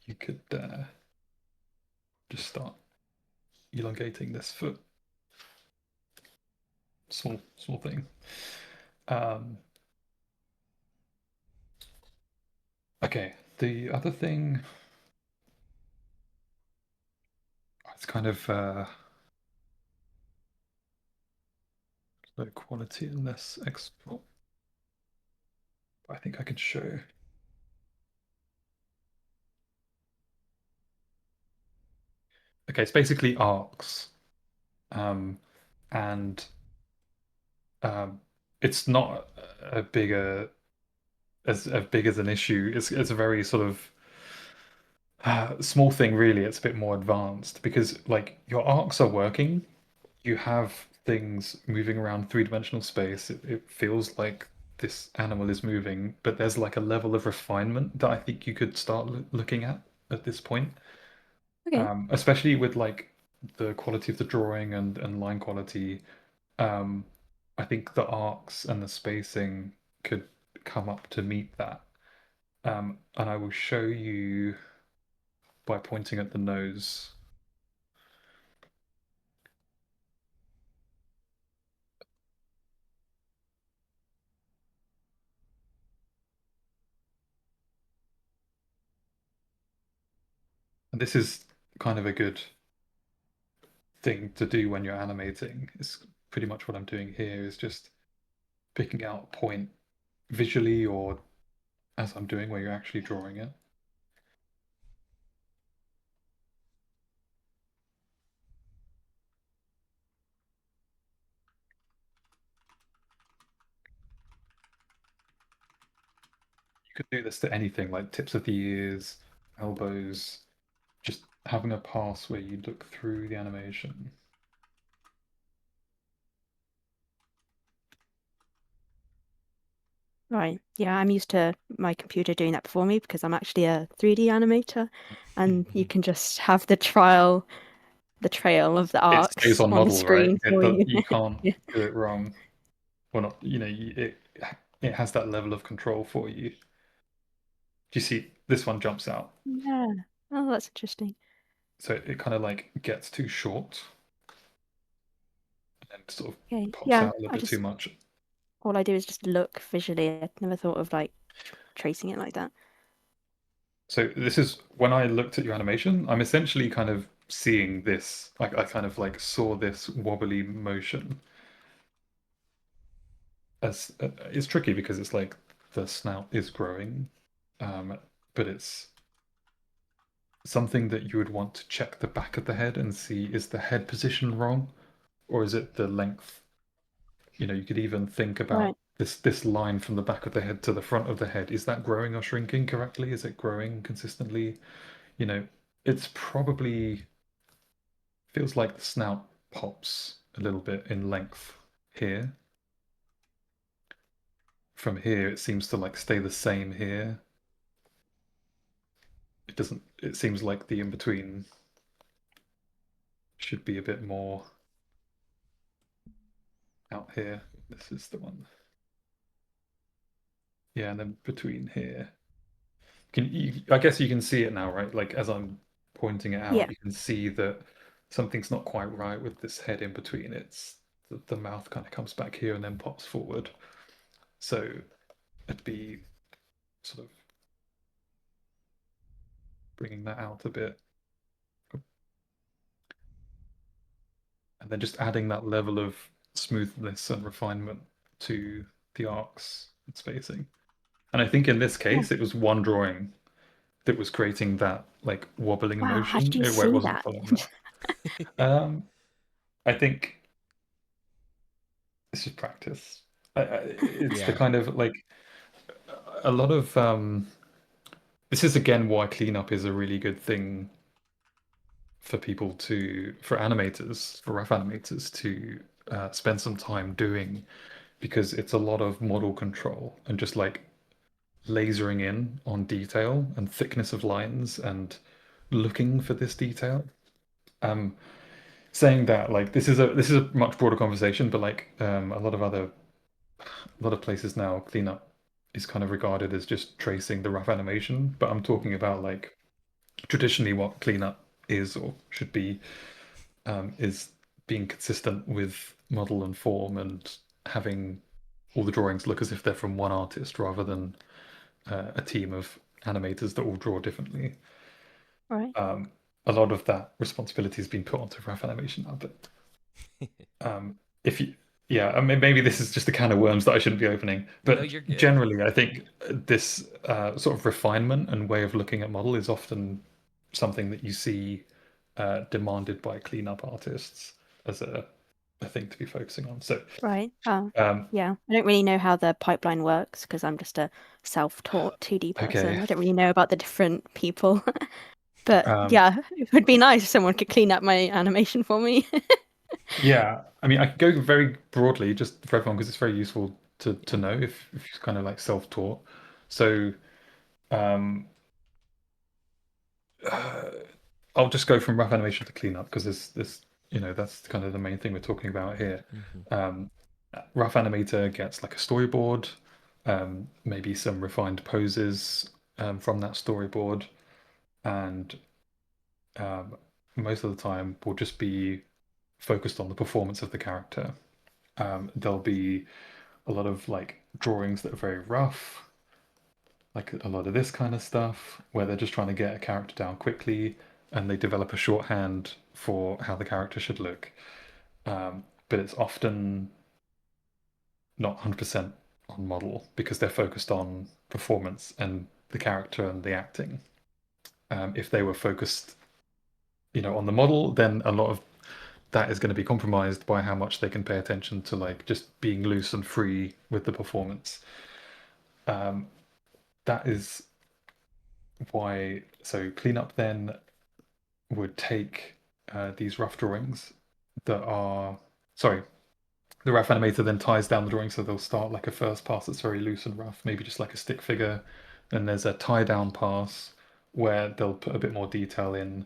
you could just start elongating this foot. Small thing. Okay, the other thing, it's kind of low quality and less export. I think I can show. Okay, it's basically arcs, and it's not as big as an issue. It's a very sort of small thing, really. It's a bit more advanced because like your arcs are working. You have things moving around three-dimensional space. It feels like this animal is moving, but there's like a level of refinement that I think you could start looking at this point. Okay. Especially with like the quality of the drawing and line quality. I think the arcs and the spacing could come up to meet that. And I will show you by pointing at the nose. And this is kind of a good thing to do when you're animating. It's pretty much what I'm doing here is just picking out a point visually or as I'm doing where you're actually drawing it. You could do this to anything like tips of the ears, elbows, just having a pass where you look through the animation. Right. Yeah, I'm used to my computer doing that for me because I'm actually a 3D animator, and you can just have the trail of the It arcs stays on on the model, right? screen for you. You can't Yeah. do it wrong. Well, not, it has that level of control for you. Do you see this one jumps out? Yeah. Oh, that's interesting. So it kind of like gets too short and then sort of Okay. pops Yeah. out a little bit too much. All I do is just look visually. I never thought of like tracing it like that. So this is when I looked at your animation, I'm essentially kind of seeing this. I kind of like saw this wobbly motion. As it's tricky because it's like the snout is growing, but it's something that you would want to check the back of the head and see, is the head position wrong or is it the length? You could even think about Right. this line from the back of the head to the front of the head. Is that growing or shrinking correctly? Is it growing consistently? It's probably feels like the snout pops a little bit in length here. From here, it seems to like stay the same here. It doesn't, it seems like the in-between should be a bit more out here. This is the one. Yeah, and then between here. I guess you can see it now, right? Like as I'm pointing it out, Yeah. you can see that something's not quite right with this head in between. It's the mouth kind of comes back here and then pops forward. So it'd be sort of bringing that out a bit. And then just adding that level of smoothness and refinement to the arcs. and spacing. And I think in this case, it was one drawing that was creating that like wobbling Wow, how motion did you where it see wasn't that? following that. I think it's just practice. It's the Yeah. kind of like a lot of this is again why cleanup is a really good thing for people for animators, for rough animators to spend some time doing, because it's a lot of model control and just like lasering in on detail and thickness of lines and looking for this detail. Saying that, like, this is a much broader conversation, but like a lot of places now, cleanup is kind of regarded as just tracing the rough animation. But I'm talking about like traditionally what cleanup is or should be, is being consistent with model and form and having all the drawings look as if they're from one artist rather than a team of animators that all draw differently. Right. A lot of that responsibility has been put onto rough animation now, but if you, yeah, I mean, maybe this is just a can of worms that I shouldn't be opening. But No, you're good. generally, I think this sort of refinement and way of looking at model is often something that you see demanded by cleanup artists as a thing to be focusing on. So, Right. Yeah. I don't really know how the pipeline works because I'm just a self-taught 2D person. okay. I don't really know about the different people. But Um, yeah, it would be nice if someone could clean up my animation for me. Yeah, I mean, I could go very broadly just for everyone because it's very useful to know if you're kind of like self-taught. So, um, uh, I'll just go from rough animation to cleanup because that's kind of the main thing we're talking about here. Rough animator gets like a storyboard, maybe some refined poses from that storyboard, and most of the time will just be focused on the performance of the character. There'll be a lot of like drawings that are very rough, like a lot of this kind of stuff, where they're just trying to get a character down quickly and they develop a shorthand for how the character should look. But it's often not 100% on model because they're focused on performance and the character and the acting. If they were focused, on the model, then a lot of that is going to be compromised by how much they can pay attention to like just being loose and free with the performance. That is why. So cleanup then would take these rough drawings that are sorry. The rough animator then ties down the drawing, so they'll start like a first pass that's very loose and rough, maybe just like a stick figure. Then there's a tie down pass where they'll put a bit more detail in,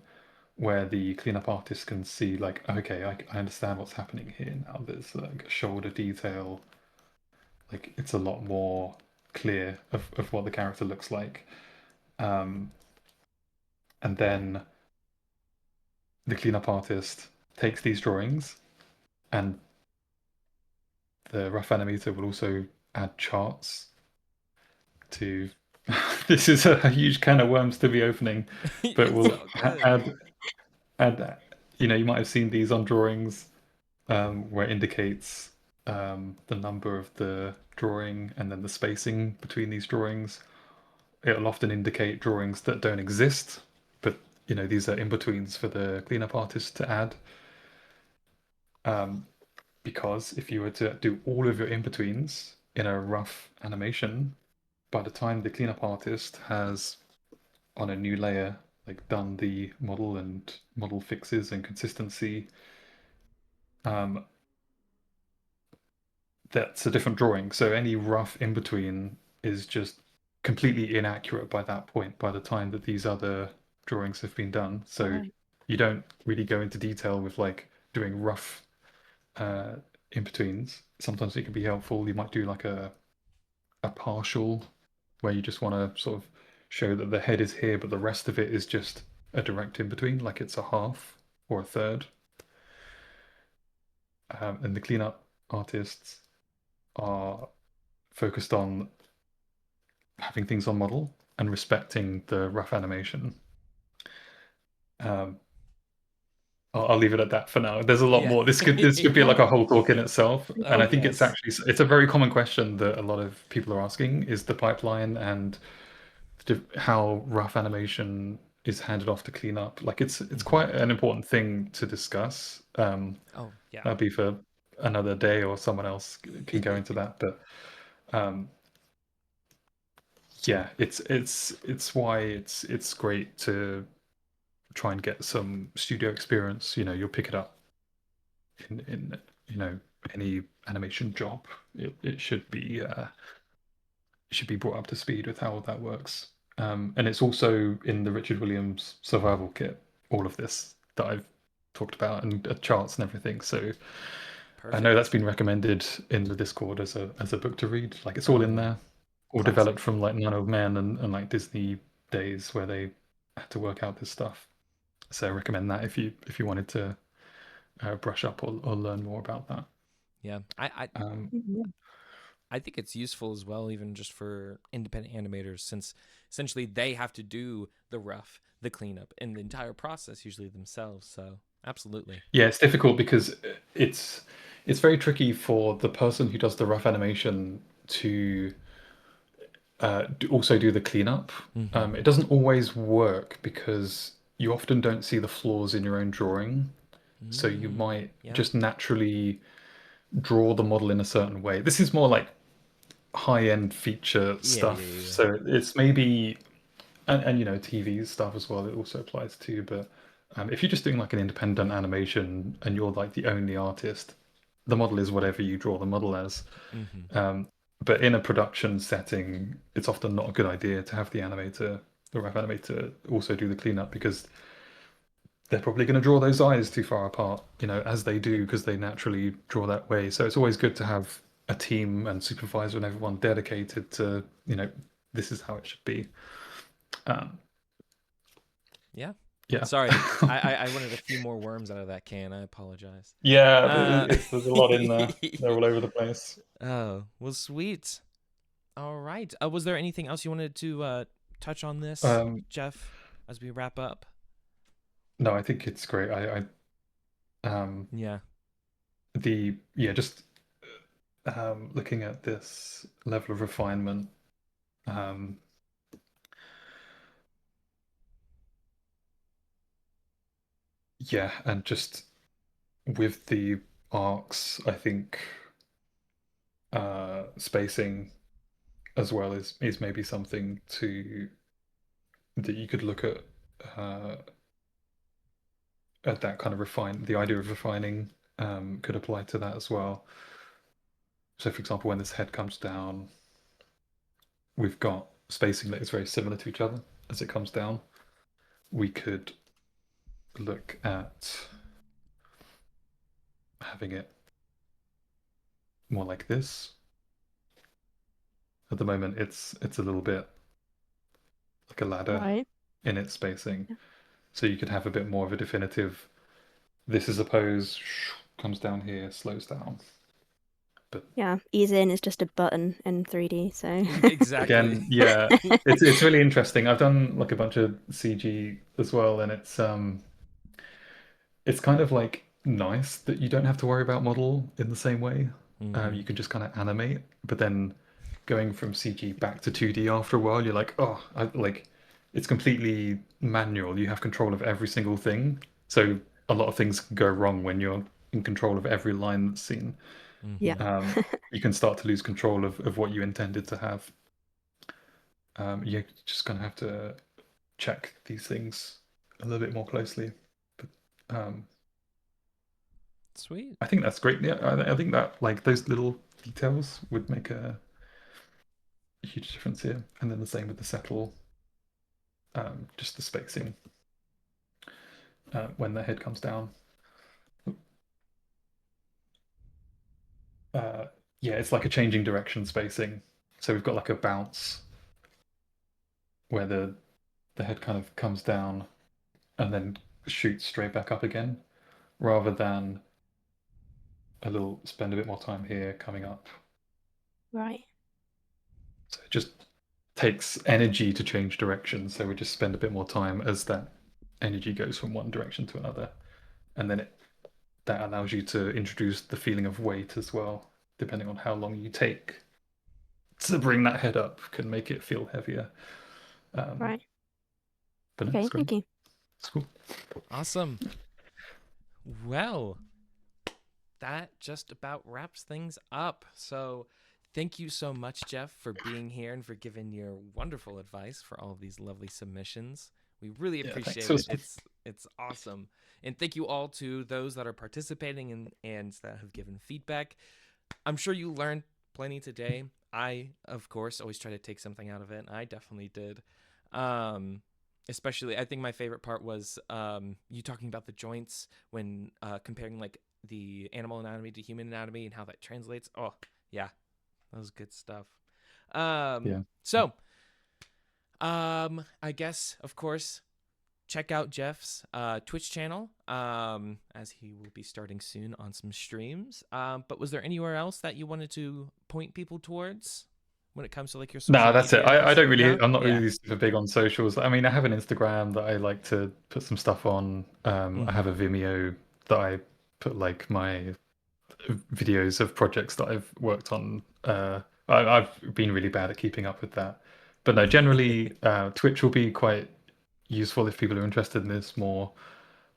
where the cleanup artist can see like, okay, I understand what's happening here now. There's like a shoulder detail, like it's a lot more clear of what the character looks like. And then the cleanup artist takes these drawings, and the rough animator will also add charts to. This is a huge can of worms to be opening, but we'll add. You might have seen these on drawings where it indicates the number of the drawing and then the spacing between these drawings. It'll often indicate drawings that don't exist, but these are in-betweens for the cleanup artist to add. Because if you were to do all of your in-betweens in a rough animation, by the time the cleanup artist has on a new layer like done the model and model fixes and consistency, that's a different drawing. So any rough in between is just completely inaccurate by that point, by the time that these other drawings have been done. So Right. you don't really go into detail with like doing rough in betweens. Sometimes it can be helpful. You might do like a partial where you just want to sort of show that the head is here, but the rest of it is just a direct in between, like it's a half or a third. And the cleanup artists are focused on having things on model and respecting the rough animation. I'll leave it at that for now. There's a lot Yeah. more. This could be like a whole talk in itself, and I think yes. it's a very common question that a lot of people are asking: is the pipeline and how rough animation is handed off to clean up. Like it's quite an important thing to discuss. Oh yeah. That'd be for another day, or someone else can go into that. But yeah, it's why it's great to try and get some studio experience. You'll pick it up in any animation job. It should be brought up to speed with how that works. And it's also in the Richard Williams survival kit, all of this that I've talked about, and charts and everything. So I know that's been recommended in the Discord as a book to read. Like it's all in there, all developed from like Nine Old Men and like Disney days where they had to work out this stuff. So I recommend that if you wanted to brush up or learn more about that. Yeah, I think it's useful as well, even just for independent animators, since essentially they have to do the rough, the cleanup, and the entire process usually themselves. So absolutely. Yeah, it's difficult because it's very tricky for the person who does the rough animation to also do the cleanup. It doesn't always work because you often don't see the flaws in your own drawing. So you might just naturally draw the model in a certain way. This is more like high-end feature stuff. Yeah. So it's maybe, and TV stuff as well, it also applies to. But if you're just doing like an independent animation and you're like the only artist, the model is whatever you draw the model as. But in a production setting, it's often not a good idea to have the rough animator also do the cleanup, because they're probably going to draw those eyes too far apart, as they do, because they naturally draw that way. So it's always good to have a team and supervisor and everyone dedicated to, this is how it should be. Yeah. Yeah. Sorry, I wanted a few more worms out of that can. I apologize. Yeah, there's a lot in there. They're all over the place. Oh, well, sweet. All right. Was there anything else you wanted to touch on this, Geoff, as we wrap up? No, I think it's great. Just looking at this level of refinement, and just with the arcs, I think spacing as well is maybe something that you could look at that kind of the idea of refining could apply to that as well. So for example, when this head comes down, we've got spacing that is very similar to each other as it comes down. We could look at having it more like this. At the moment, it's a little bit like a ladder in its spacing. Yeah. So you could have a bit more of a definitive, this is a pose, comes down here, slows down. But yeah, ease in is just a button in 3D, so exactly. Again, yeah, it's really interesting. I've done like a bunch of CG as well, and it's kind of like nice that you don't have to worry about model in the same way. You can just kind of animate, but then going from CG back to 2D after a while, you're like, oh, it's completely manual. You have control of every single thing, so a lot of things can go wrong when you're in control of every line that's seen. Yeah. You can start to lose control of what you intended to have. You're just gonna have to check these things a little bit more closely. But sweet. I think that's great. Yeah, I think that like those little details would make a huge difference here. And then the same with the settle, just the spacing when the head comes down. It's like a changing direction spacing. So we've got like a bounce where the head kind of comes down and then shoots straight back up again, rather than spend a bit more time here coming up. Right. So it just takes energy to change direction. So we just spend a bit more time as that energy goes from one direction to another. and then that allows you to introduce the feeling of weight as well, depending on how long you take to bring that head up, can make it feel heavier. Right. But Okay, it's great. thank you. It's cool. Awesome. Well, that just about wraps things up. So thank you so much, Geoff, for being here and for giving your wonderful advice for all of these lovely submissions. We really appreciate it. It's awesome. And thank you all to those that are participating and that have given feedback. I'm sure you learned plenty today. I, of course, always try to take something out of it. And I definitely did. Especially, I think my favorite part was you talking about the joints when comparing like the animal anatomy to human anatomy and how that translates. Oh, yeah, that was good stuff. So, I guess, of course, check out Geoff's Twitch channel as he will be starting soon on some streams. But was there anywhere else that you wanted to point people towards when it comes to like your social No, that's it. medias? I don't really. No? I'm not Yeah. really super big on socials. I mean, I have an Instagram that I like to put some stuff on. I have a Vimeo that I put like my videos of projects that I've worked on. I've been really bad at keeping up with that, but no, generally Twitch will be quite useful if people are interested in this more.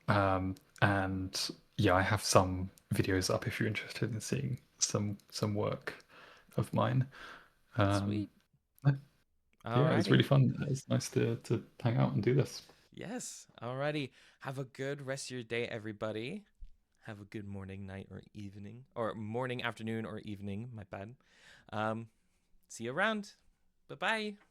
And yeah, I have some videos up if you're interested in seeing some work of mine. Sweet. Yeah, it was really fun. It was nice to hang out and do this. Yes. Alrighty. Have a good rest of your day, everybody. Have a good morning, night, or evening. Or morning, afternoon, or evening. My bad. See you around. Bye-bye.